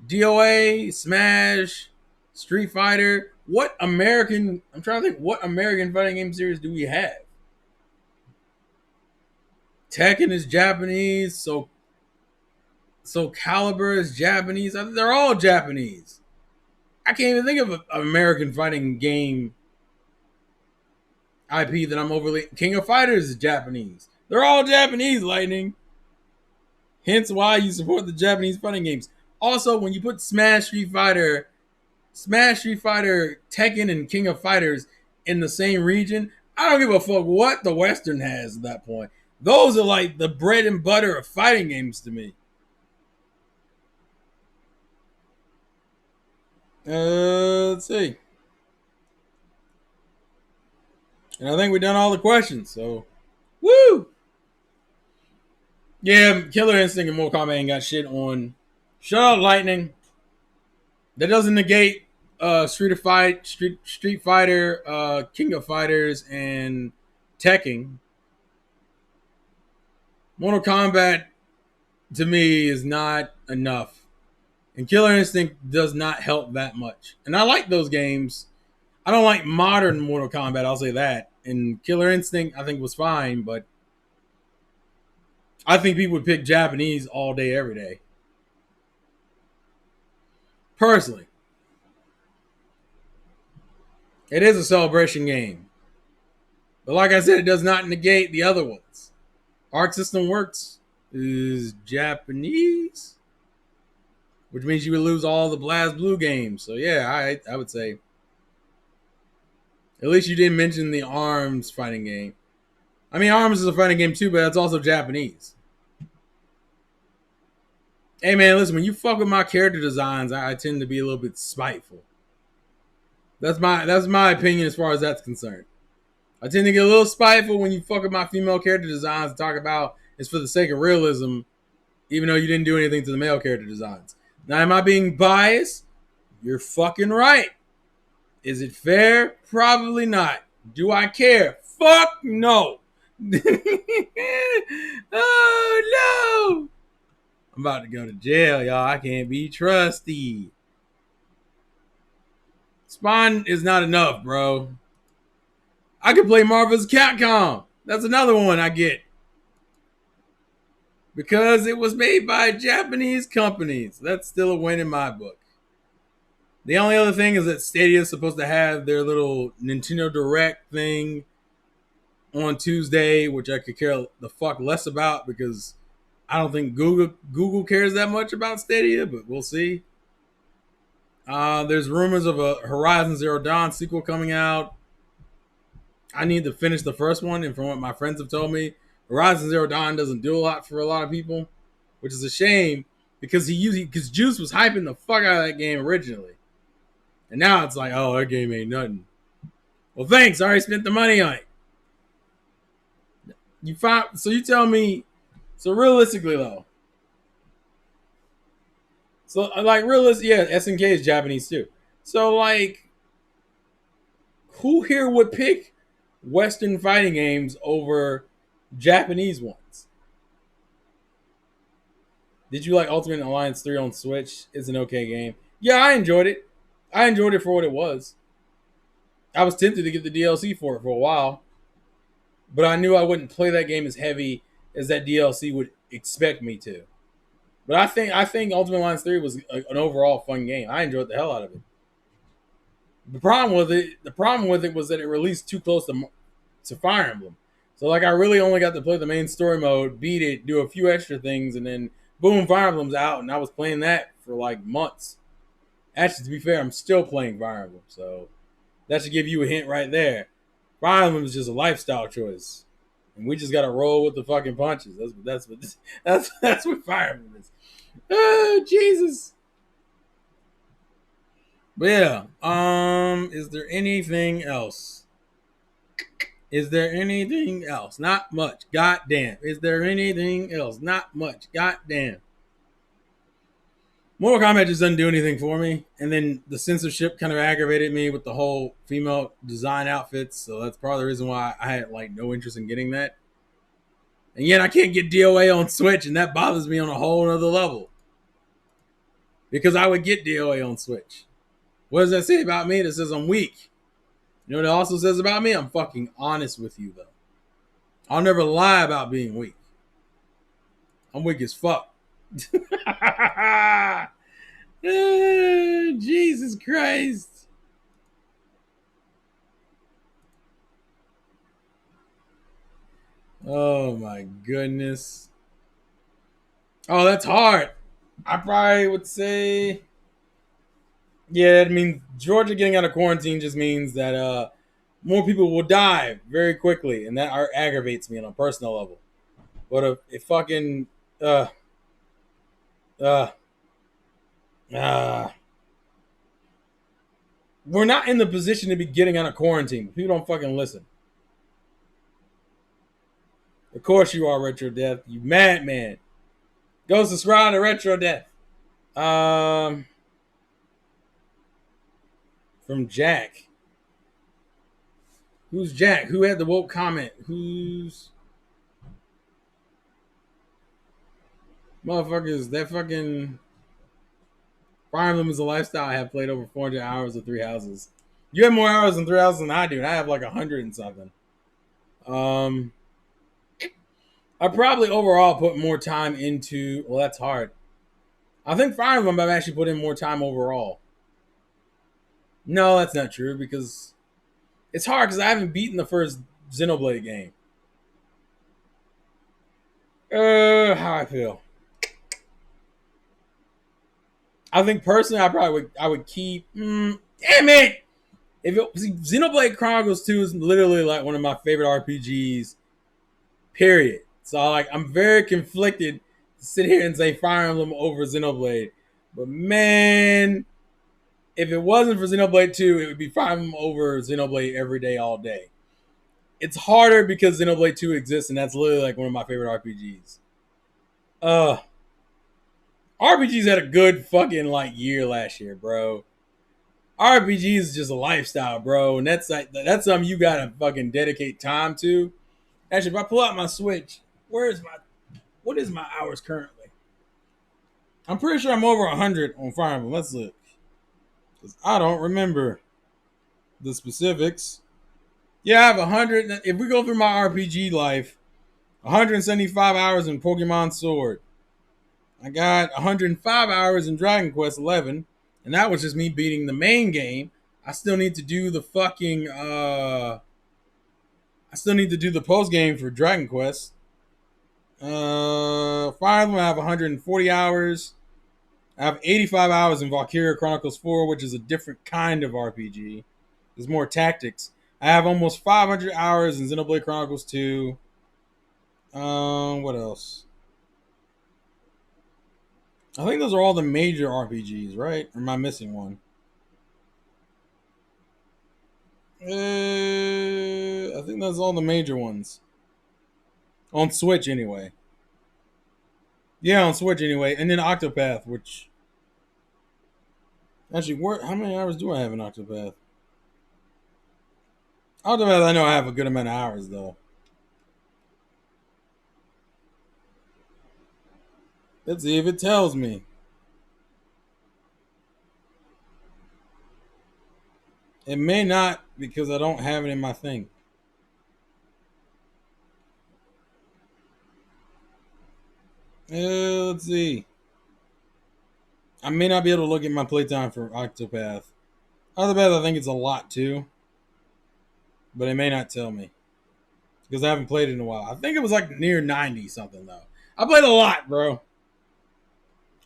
DOA, Smash, Street Fighter. What American? I'm trying to think. What American fighting game series do we have? Tekken is Japanese, so Caliber is Japanese. They're all Japanese. I can't even think of an American fighting game IP that I'm overly. King of Fighters is Japanese. They're all Japanese, Lightning. Hence why you support the Japanese fighting games. Also, when you put Smash, Street Fighter, Tekken, and King of Fighters in the same region, I don't give a fuck what the Western has at that point. Those are like the bread and butter of fighting games to me. Let's see. And I think we've done all the questions, so woo! Yeah, Killer Instinct and Mortal Kombat ain't got shit on. Shut up, Lightning. That doesn't negate Street Fighter, King of Fighters, and Tekken. Mortal Kombat to me is not enough, and Killer Instinct does not help that much. And I like those games. I don't like modern Mortal Kombat. I'll say that. And Killer Instinct I think was fine, but I think people would pick Japanese all day, every day. Personally, it is a celebration game. But like I said, it does not negate the other ones. Arc System Works is Japanese, which means you would lose all the Blast Blue games. So yeah, I would say. At least you didn't mention the ARMS fighting game. I mean, ARMS is a fighting game too, but that's also Japanese. Hey man, listen, when you fuck with my character designs, I tend to be a little bit spiteful. That's my opinion as far as that's concerned. I tend to get a little spiteful when you fuck with my female character designs and talk about it's for the sake of realism, even though you didn't do anything to the male character designs. Now, am I being biased? You're fucking right. Is it fair? Probably not. Do I care? Fuck no. Oh no. I'm about to go to jail, y'all. I can't be trusty. Spawn is not enough, bro. I could play Marvel's Capcom. That's another one I get. Because it was made by a Japanese company. So that's still a win in my book. The only other thing is that Stadia is supposed to have their little Nintendo Direct thing on Tuesday, which I could care the fuck less about because I don't think Google cares that much about Stadia, but we'll see. There's rumors of a Horizon Zero Dawn sequel coming out. I need to finish the first one, and from what my friends have told me, Horizon Zero Dawn doesn't do a lot for a lot of people, which is a shame because because Juice was hyping the fuck out of that game originally, and now it's like, oh, that game ain't nothing. Well, thanks. I already spent the money on it. So you tell me. So realistically, though, so like realistic, yeah, SNK is Japanese too. So like, who here would pick Western fighting games over Japanese ones? Did you like Ultimate Alliance 3 on Switch? It's an okay game. Yeah, I enjoyed it. I enjoyed it for what it was. I was tempted to get the DLC for it for a while, but I knew I wouldn't play that game as heavy as that DLC would expect me to. But I think Ultimate Alliance 3 was an overall fun game. I enjoyed the hell out of it. The problem with it was that it released too close to Fire Emblem. So like I really only got to play the main story mode, beat it, do a few extra things, and then boom, Fire Emblem's out, and I was playing that for like months. Actually, to be fair, I'm still playing Fire Emblem, so that should give you a hint right there. Fire Emblem is just a lifestyle choice, and we just gotta roll with the fucking punches. That's what Fire Emblem is. Oh, Jesus. But yeah, is there anything else? Is there anything else? Not much. Goddamn. Is there anything else? Not much. Goddamn. Mortal Kombat just doesn't do anything for me. And then the censorship kind of aggravated me with the whole female design outfits. So that's part of the reason why I had like no interest in getting that. And yet I can't get DOA on Switch, and that bothers me on a whole other level. Because I would get DOA on Switch. What does that say about me? That says I'm weak. You know what it also says about me? I'm fucking honest with you, though. I'll never lie about being weak. I'm weak as fuck. Jesus Christ. Oh my goodness. Oh, that's hard. I probably would say, yeah, I mean, Georgia getting out of quarantine just means that more people will die very quickly, and that aggravates me on a personal level. But if fucking uh uh uh we're not in the position to be getting out of quarantine. People don't fucking listen. Of course you are, Retro Death. You madman. Go subscribe to Retro Death. From Jack. Who's Jack? Who had the woke comment? Who's motherfuckers? That fucking Fire Emblem is a lifestyle. I have played over 400 hours of Three Houses. You have more hours in Three Houses than I do, and I have like 100 and something. I probably overall put more time into. Well, that's hard. I think Fire Emblem I've actually put in more time overall. No, that's not true because it's hard because I haven't beaten the first Xenoblade game. How I feel. I think personally, I would keep. Damn it! Xenoblade Chronicles 2 is literally like one of my favorite RPGs. Period. So like I'm very conflicted to sit here and say Fire Emblem over Xenoblade, but man, if it wasn't for Xenoblade 2, it would be Fire Emblem over Xenoblade every day, all day. It's harder because Xenoblade 2 exists, and that's literally like one of my favorite RPGs. RPGs had a good fucking like year last year, bro. RPG is just a lifestyle, bro, and that's something you gotta fucking dedicate time to. Actually, if I pull out my Switch, what is my hours currently? I'm pretty sure I'm over 100 on Fire Emblem. Let's look, because I don't remember the specifics. Yeah, I have 100. If we go through my RPG life, 175 hours in Pokemon Sword. I got 105 hours in Dragon Quest 11, and that was just me beating the main game. I still need to do the fucking I still need to do the post game for Dragon Quest. Fire Emblem, I have 140 hours. I have 85 hours in Valkyria Chronicles 4, which is a different kind of RPG. There's more tactics. I have almost 500 hours in Xenoblade Chronicles 2. What else? I think those are all the major RPGs, right? Or am I missing one? I think that's all the major ones. On Switch, anyway. Yeah, on Switch, anyway. And then Octopath, which. Actually, how many hours do I have in Octopath? Octopath, I know I have a good amount of hours, though. Let's see if it tells me. It may not, because I don't have it in my thing. Let's see. I may not be able to look at my playtime for Octopath. Octopath, I think it's a lot too, but it may not tell me because I haven't played it in a while. I think it was like near 90 something though. I played a lot, bro.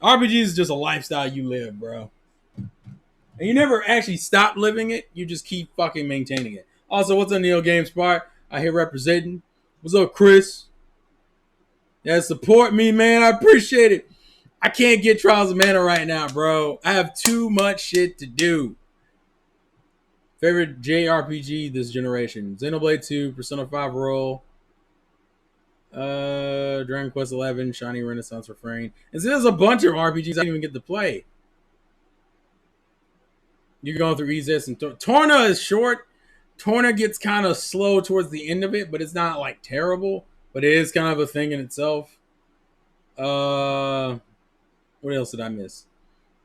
RPG is just a lifestyle you live, bro. And you never actually stop living it. You just keep fucking maintaining it. Also, what's up, Neo Game Spark? I here representing. What's up, Chris? Yeah, support me, man. I appreciate it. I can't get Trials of Mana right now, bro. I have too much shit to do. Favorite JRPG this generation: Xenoblade 2, Persona 5 Royal, Dragon Quest 11, Shiny Renaissance Refrain. And so there's a bunch of RPGs I didn't even get to play. You're going through EZS and Torna is short. Torna gets kind of slow towards the end of it, but it's not like terrible. But it is kind of a thing in itself. What else did I miss?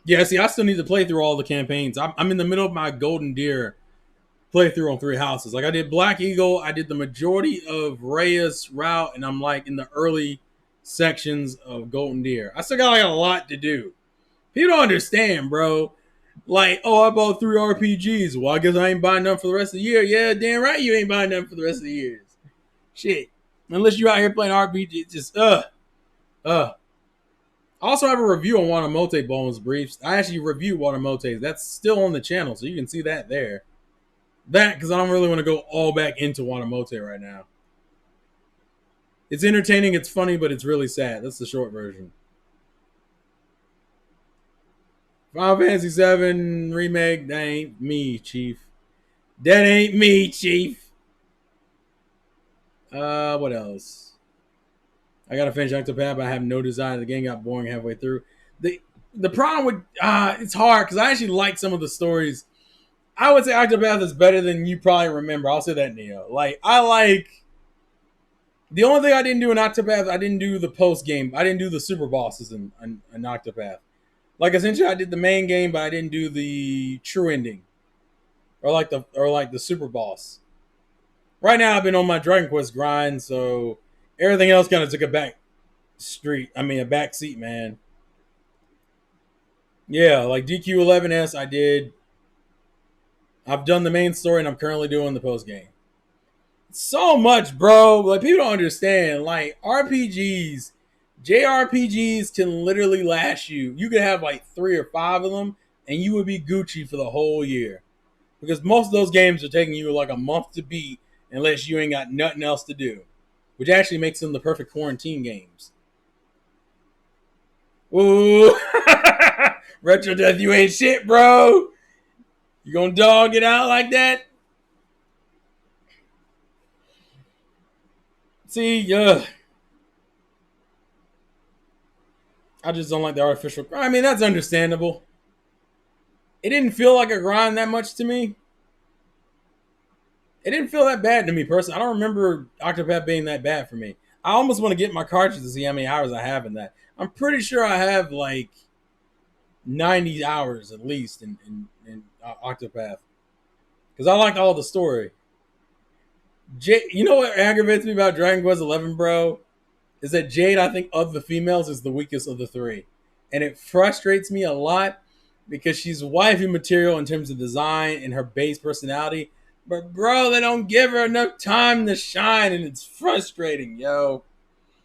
Yeah, see, I still need to play through all the campaigns. I'm in the middle of my Golden Deer playthrough on Three Houses. Like I did Black Eagle, I did the majority of Reyes route, and I'm like in the early sections of Golden Deer. I still got like a lot to do. People don't understand, bro. Like, oh, I bought 3 RPGs. Well, I guess I ain't buying none for the rest of the year. Yeah, damn right you ain't buying none for the rest of the years. Shit. Unless you're out here playing RPGs, just uh. I also have a review on Wanamote bonus briefs. I actually reviewed Wanamote. That's still on the channel, so you can see that there. That, because I don't really want to go all back into Wanamote right now. It's entertaining, it's funny, but it's really sad. That's the short version. Final Fantasy VII Remake, that ain't me, Chief. That ain't me, Chief. What else? I gotta finish Octopath, but I have no desire. The game got boring halfway through. The problem with it's hard because I actually like some of the stories. I would say Octopath is better than you probably remember. I'll say that, Neo. Like I like the only thing I didn't do in Octopath, I didn't do the post game. I didn't do the super bosses in Octopath. Like essentially, I did the main game, but I didn't do the true ending, or like the super boss. Right now, I've been on my Dragon Quest grind, so everything else kind of took a back seat, man. Yeah, like DQ11S, I did. I've done the main story, and I'm currently doing the post game. So much, bro. Like people don't understand. Like RPGs, JRPGs can literally last you. You could have like 3 or 5 of them, and you would be Gucci for the whole year. Because most of those games are taking you like a month to beat, unless you ain't got nothing else to do, which actually makes them the perfect quarantine games. Ooh, Retro Death, you ain't shit, bro. You gonna dog it out like that? See, I just don't like the artificial. I mean, that's understandable. it didn't feel like a grind that much to me. It didn't feel that bad to me personally. I don't remember Octopath being that bad for me. I almost want to get my cartridge to see how many hours I have in that. I'm pretty sure I have like 90 hours at least in Octopath because I liked all the story. You know what aggravates me about Dragon Quest 11, bro? Is that Jade, I think, of the females, is the weakest of the three. And it frustrates me a lot because she's wifey material in terms of design and her base personality. But, bro, they don't give her enough time to shine, and it's frustrating, yo.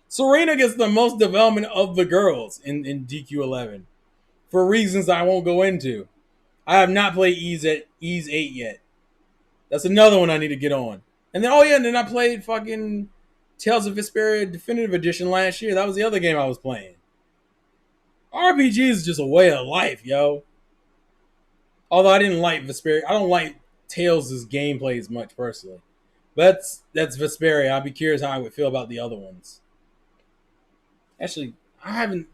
Serena gets the most development of the girls in DQ11 for reasons I won't go into. I have not played Ys 8 yet. That's another one I need to get on. And then, oh yeah, and then I played fucking Tales of Vesperia Definitive Edition last year. That was the other game I was playing. RPG is just a way of life, yo. Although I didn't like Vesperia. I don't like Tales' gameplay as much personally. But that's Vesperia. I'd be curious how I would feel about the other ones. Actually, I haven't.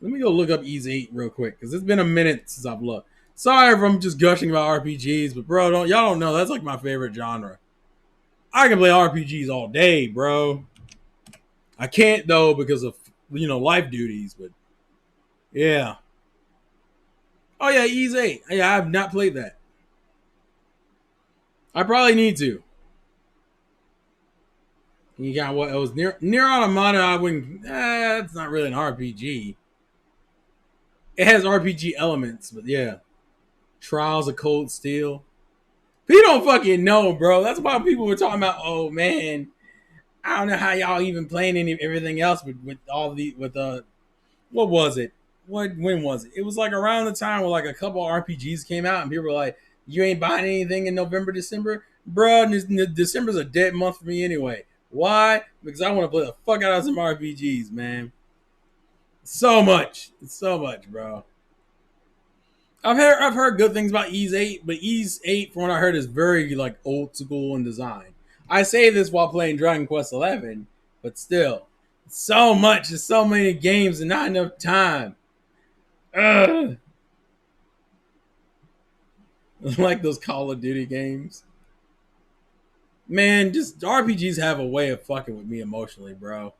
Let me go look up Ys 8 real quick, because it's been a minute since I've looked. Sorry if I'm just gushing about RPGs, but bro, y'all don't know. That's like my favorite genre. I can play RPGs all day, bro. I can't though because of life duties, but yeah. Oh yeah, Ys 8. Yeah, I have not played that. I probably need to. You got what? It was near Automata. I wouldn't. It's not really an RPG. It has RPG elements, but yeah. Trials of Cold Steel. People don't fucking know, bro. That's why people were talking about. Oh man, I don't know how y'all even playing everything else with all the what was it? When was it? It was like around the time where like a couple RPGs came out and people were like, "You ain't buying anything in November, December, bro." December's a dead month for me anyway. Why? Because I want to play the fuck out of some RPGs, man. It's so much, bro. I've heard good things about Ys 8, but Ys 8, from what I heard, is very like old school in design. I say this while playing Dragon Quest 11, but still, so much. There's so many games and not enough time. Ugh. Like those Call of Duty games. Man, just RPGs have a way of fucking with me emotionally, bro.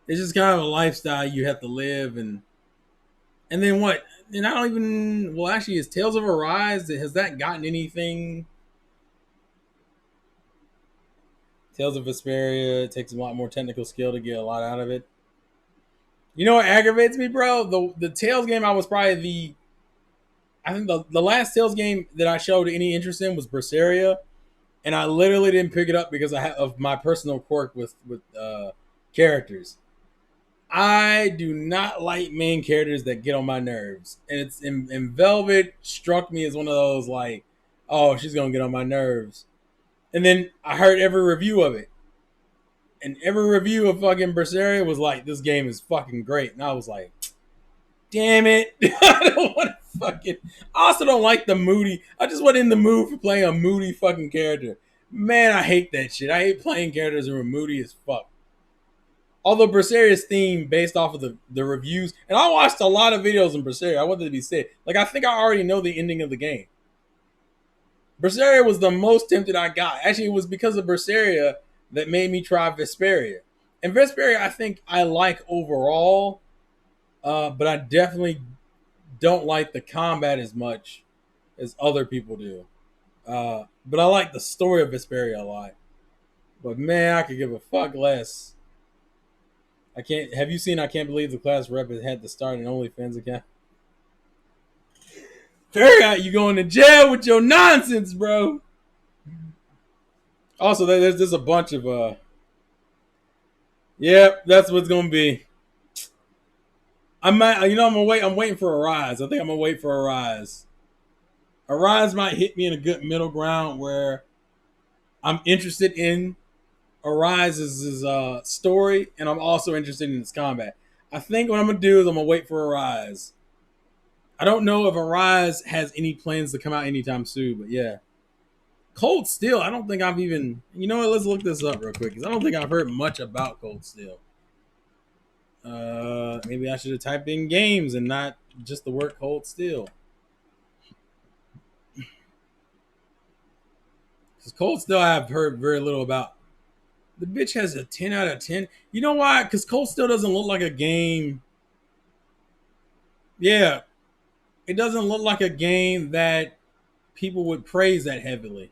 It's just kind of a lifestyle you have to live, and then what? And I don't even. Well, actually, is Tales of Arise? Has that gotten anything? Tales of Vesperia, it takes a lot more technical skill to get a lot out of it. You know what aggravates me, bro? The Tales game I was probably I think the last Tales game that I showed any interest in was Berseria, and I literally didn't pick it up because of my personal quirk with characters. I do not like main characters that get on my nerves, and it's in Velvet struck me as one of those like, oh, she's gonna get on my nerves, and then I heard every review of it, and every review of fucking Berseria was like, this game is fucking great, and I was like, damn it, I don't want to fucking. I also don't like the moody. I just wasn't in the mood for playing a moody fucking character. Man, I hate that shit. I hate playing characters who are moody as fuck. Although Berseria's theme, based off of the reviews, and I watched a lot of videos in Berseria. I wanted to be said. Like, I think I already know the ending of the game. Berseria was the most tempted I got. Actually, it was because of Berseria that made me try Vesperia. And Vesperia, I think I like overall, but I definitely don't like the combat as much as other people do. But I like the story of Vesperia a lot. But man, I could give a fuck less. I can't. Have you seen? I can't believe the class rep has had to start an OnlyFans account. Fairy, you going to jail with your nonsense, bro. Also, there's a bunch of Yep, that's what's gonna be. I'm gonna wait. I'm waiting for a rise. I think I'm gonna wait for a rise. A rise might hit me in a good middle ground where I'm interested in Arise's story, and I'm also interested in his combat. I think what I'm gonna do is I'm gonna wait for Arise. I don't know if Arise has any plans to come out anytime soon, but yeah. Cold Steel, I don't think I've even. You know what? Let's look this up real quick because I don't think I've heard much about Cold Steel. Maybe I should have typed in games and not just the word Cold Steel. Because Cold Steel, I've heard very little about. The bitch has a 10 out of 10. You know why? Because Cold Steel doesn't look like a game. Yeah, it doesn't look like a game that people would praise that heavily.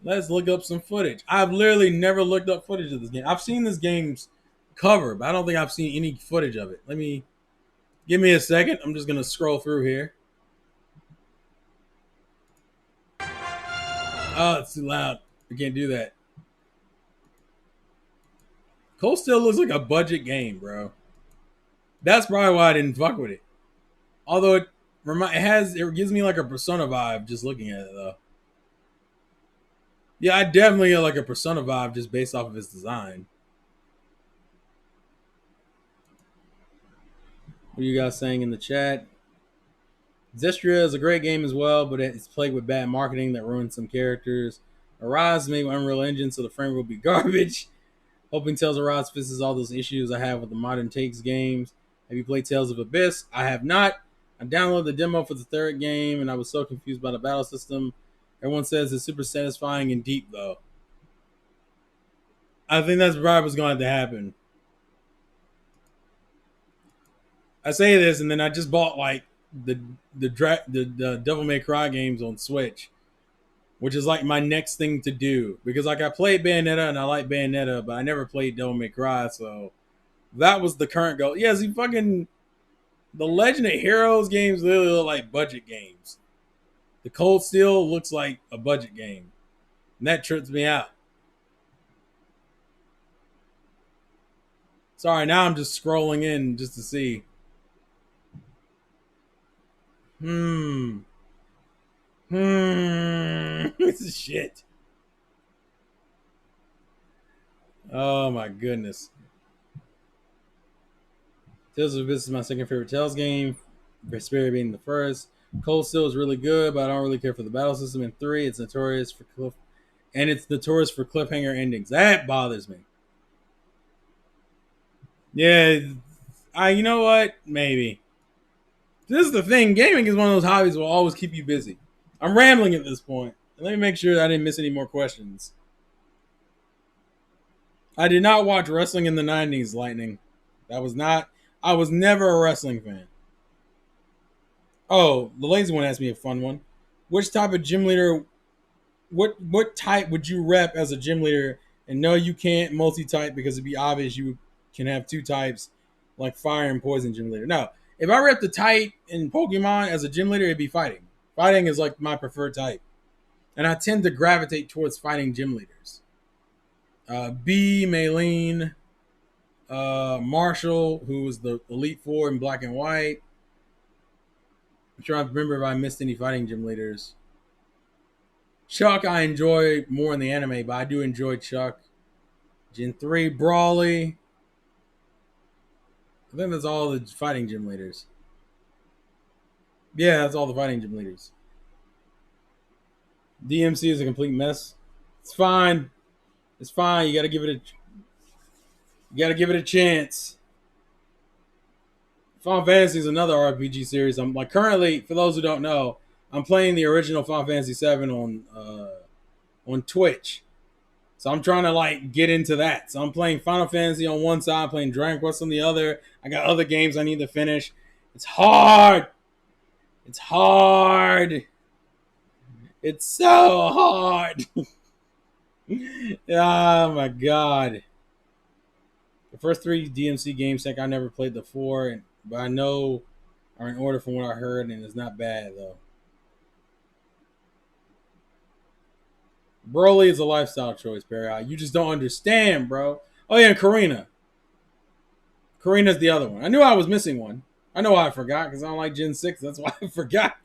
Let's look up some footage. I've literally never looked up footage of this game. I've seen this game's cover, but I don't think I've seen any footage of it. Give me a second. I'm just gonna scroll through here. Oh, it's too loud. I can't do that. Cold Steel looks like a budget game, bro. That's probably why I didn't fuck with it. Although it gives me like a Persona vibe just looking at it though. Yeah, I definitely get like a Persona vibe just based off of its design. What are you guys saying in the chat? Zestria is a great game as well, but it's plagued with bad marketing that ruins some characters. Arise made with Unreal Engine, so the frame will be garbage. Hoping Tales of Arise fixes all those issues I have with the modern takes games. Have you played Tales of Abyss? I have not. I downloaded the demo for the third game, and I was so confused by the battle system. Everyone says it's super satisfying and deep, though. I think that's probably what's going to happen. I say this, and then I just bought like the Devil May Cry games on Switch, which is like my next thing to do because like I played Bayonetta and I like Bayonetta, but I never played Devil May Cry, so that was the current goal. Yeah, see, fucking the Legend of Heroes games literally look like budget games. The Cold Steel looks like a budget game, and that trips me out. Sorry, now I'm just scrolling in just to see. Hmm. This is shit. Oh my goodness. Tales of Abyss is my second favorite Tales game. Vesperia being the first. Cold Steel is really good, but I don't really care for the battle system. In 3, it's notorious for cliffhanger endings. That bothers me. Yeah, you know what? Maybe. This is the thing. Gaming is one of those hobbies that will always keep you busy. I'm rambling at this point. Let me make sure I didn't miss any more questions. I did not watch wrestling in the 90s, Lightning. That was not. I was never a wrestling fan. Oh, the lazy one asked me a fun one. Which type of gym leader? What type would you rep as a gym leader? And no, you can't multi-type because it'd be obvious you can have two types, like fire and poison gym leader. No, if I rep the type in Pokemon as a gym leader, it'd be fighting. Fighting is like my preferred type, and I tend to gravitate towards fighting gym leaders. B, Maylene, Marshall, who was the Elite Four in Black and White. I'm sure I remember if I missed any fighting gym leaders. Chuck, I enjoy more in the anime, but I do enjoy Chuck. Gen 3, Brawly. I think that's all the fighting gym leaders. Yeah, that's all the fighting gym leaders. DMC is a complete mess. It's fine. It's fine. You gotta give it a chance. Final Fantasy is another RPG series. I'm like currently, for those who don't know, I'm playing the original Final Fantasy 7 on Twitch. So I'm trying to like get into that. So I'm playing Final Fantasy on one side, playing Dragon Quest on the other. I got other games I need to finish. It's hard. It's hard. It's so hard. Oh my god. The first 3 DMC games, I never played the 4, but I know are in order from what I heard, and it's not bad though. Broly is a lifestyle choice, Barry. You just don't understand, bro. Oh yeah, and Karina. Karina's the other one. I knew I was missing one. I know why I forgot because I don't like Gen 6. That's why I forgot.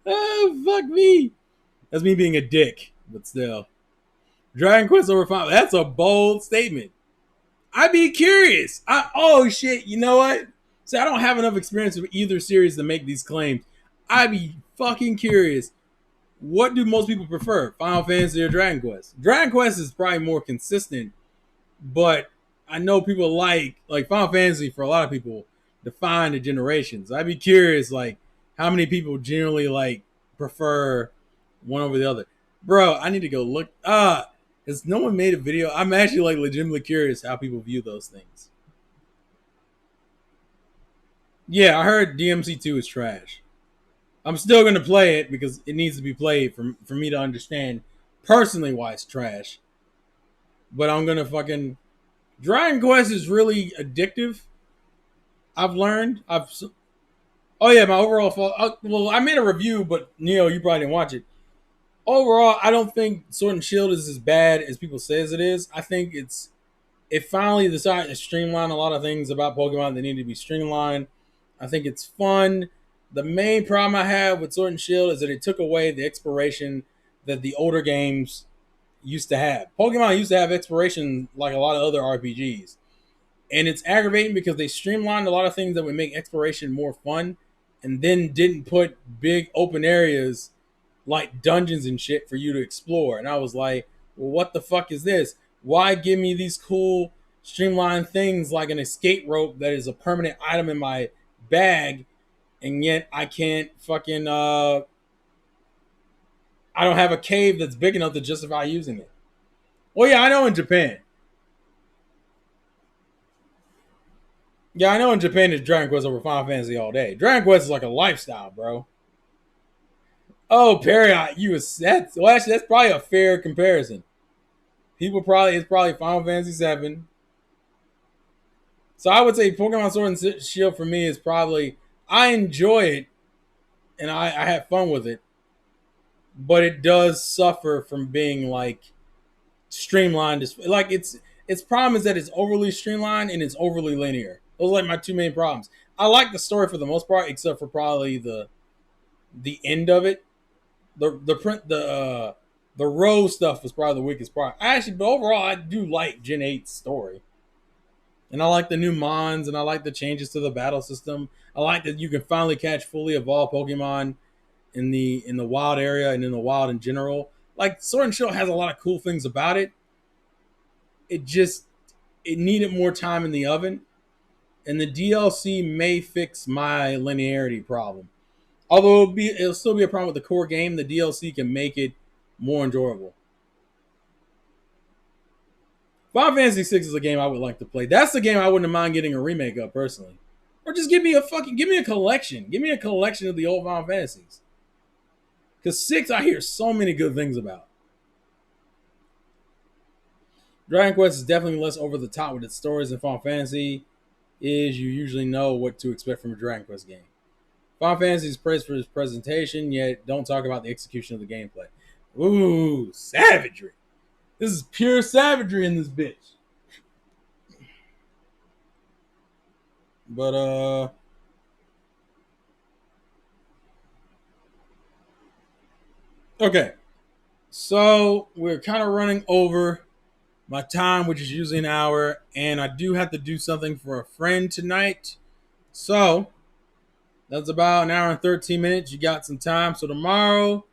Oh, fuck me. That's me being a dick, but still. Dragon Quest over 5. That's a bold statement. I'd be curious. Oh, shit. You know what? See, I don't have enough experience with either series to make these claims. I'd be fucking curious. What do most people prefer? Final Fantasy or Dragon Quest? Dragon Quest is probably more consistent, but I know people like Final Fantasy for a lot of people define the generations. I'd be curious, like, how many people generally like prefer one over the other. Bro, I need to go look. Has no one made a video? I'm actually like legitimately curious how people view those things. Yeah, I heard DMC2 is trash. I'm still gonna play it because it needs to be played for me to understand personally why it's trash. But I'm gonna fucking Dragon Quest is really addictive. I've learned. Oh yeah, my overall fault. Well, I made a review, but Neo, you probably didn't watch it. Overall, I don't think Sword and Shield is as bad as people says it is. I think it finally decided to streamline a lot of things about Pokemon that need to be streamlined. I think it's fun. The main problem I have with Sword and Shield is that it took away the exploration that the older games used to have. Pokemon used to have exploration like a lot of other RPGs. And it's aggravating because they streamlined a lot of things that would make exploration more fun and then didn't put big open areas like dungeons and shit for you to explore. And I was like, well, what the fuck is this? Why give me these cool streamlined things like an escape rope that is a permanent item in my bag, and yet I can't fucking I don't have a cave that's big enough to justify using it. Well, yeah, I know in Japan. Yeah, I know in Japan it's Dragon Quest over Final Fantasy all day. Dragon Quest is like a lifestyle, bro. Oh, Period. Well, actually that's probably a fair comparison. It's probably Final Fantasy 7. So I would say Pokemon Sword and Shield for me is probably I enjoy it and I have fun with it, but it does suffer from being like streamlined. Like its problem is that it's overly streamlined and it's overly linear. Those are like my two main problems. I like the story for the most part, except for probably the end of it. The Rose stuff was probably the weakest part. But overall, I do like Gen 8's story. And I like the new Mons, and I like the changes to the battle system. I like that you can finally catch fully evolved Pokemon in the wild area and in the wild in general. Like Sword and Shield has a lot of cool things about it. It just it needed more time in the oven, and the DLC may fix my linearity problem. Although it'll still be a problem with the core game, the DLC can make it more enjoyable. Final Fantasy VI is a game I would like to play. That's the game I wouldn't mind getting a remake of personally. Or just give me a collection. Give me a collection of the old Final Fantasies. Because 6 I hear so many good things about. Dragon Quest is definitely less over the top with its stories than Final Fantasy is. You usually know what to expect from a Dragon Quest game. Final Fantasy is praised for its presentation, yet don't talk about the execution of the gameplay. Ooh, savagery. This is pure savagery in this bitch. But okay. So we're kind of running over my time, which is usually an hour, and I do have to do something for a friend tonight. So that's about an hour and 13 minutes. You got some time. So tomorrow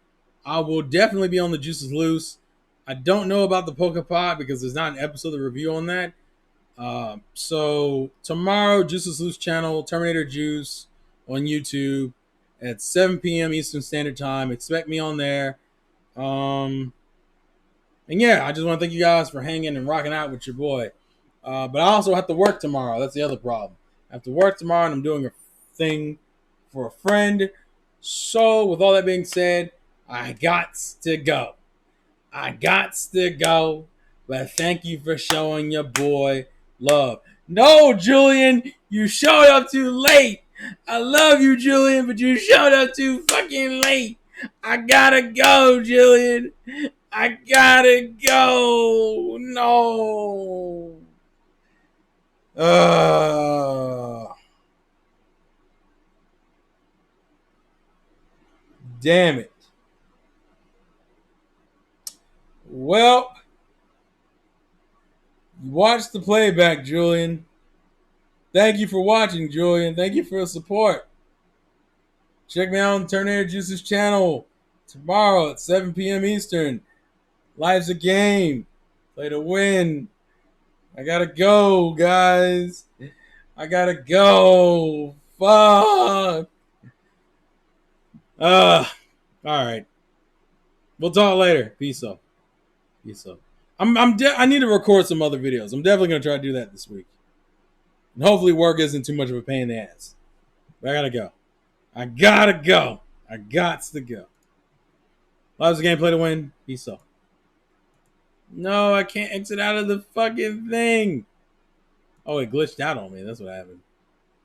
I will definitely be on the Juices Loose. I don't know about the Pokepod because there's not an episode of review on that. So tomorrow, Juices Loose channel, Terminator Juice on YouTube at 7 p.m. Eastern Standard Time. Expect me on there. And yeah, I just want to thank you guys for hanging and rocking out with your boy. But I also have to work tomorrow. That's the other problem. I have to work tomorrow, and I'm doing a thing for a friend. So, with all that being said, I got to go. But thank you for showing your boy love. No, Julian, you showed up too late. I love you, Julian, but you showed up too fucking late. I gotta go, Julian. I gotta go. No. Damn it. Well, watch the playback, Julian. Thank you for watching, Julian. Thank you for the support. Check me out on Terminator Juice's channel tomorrow at 7 p.m. Eastern. Life's a game. Play to win. I gotta go, guys. I gotta go. Fuck. All right. We'll talk later. Peace out. Peace out. I need to record some other videos. I'm definitely gonna try to do that this week. And hopefully work isn't too much of a pain in the ass. But I gotta go. I gotta go. I gots to go. Loves the gameplay to win. Peace out. No, I can't exit out of the fucking thing. Oh, it glitched out on me. That's what happened.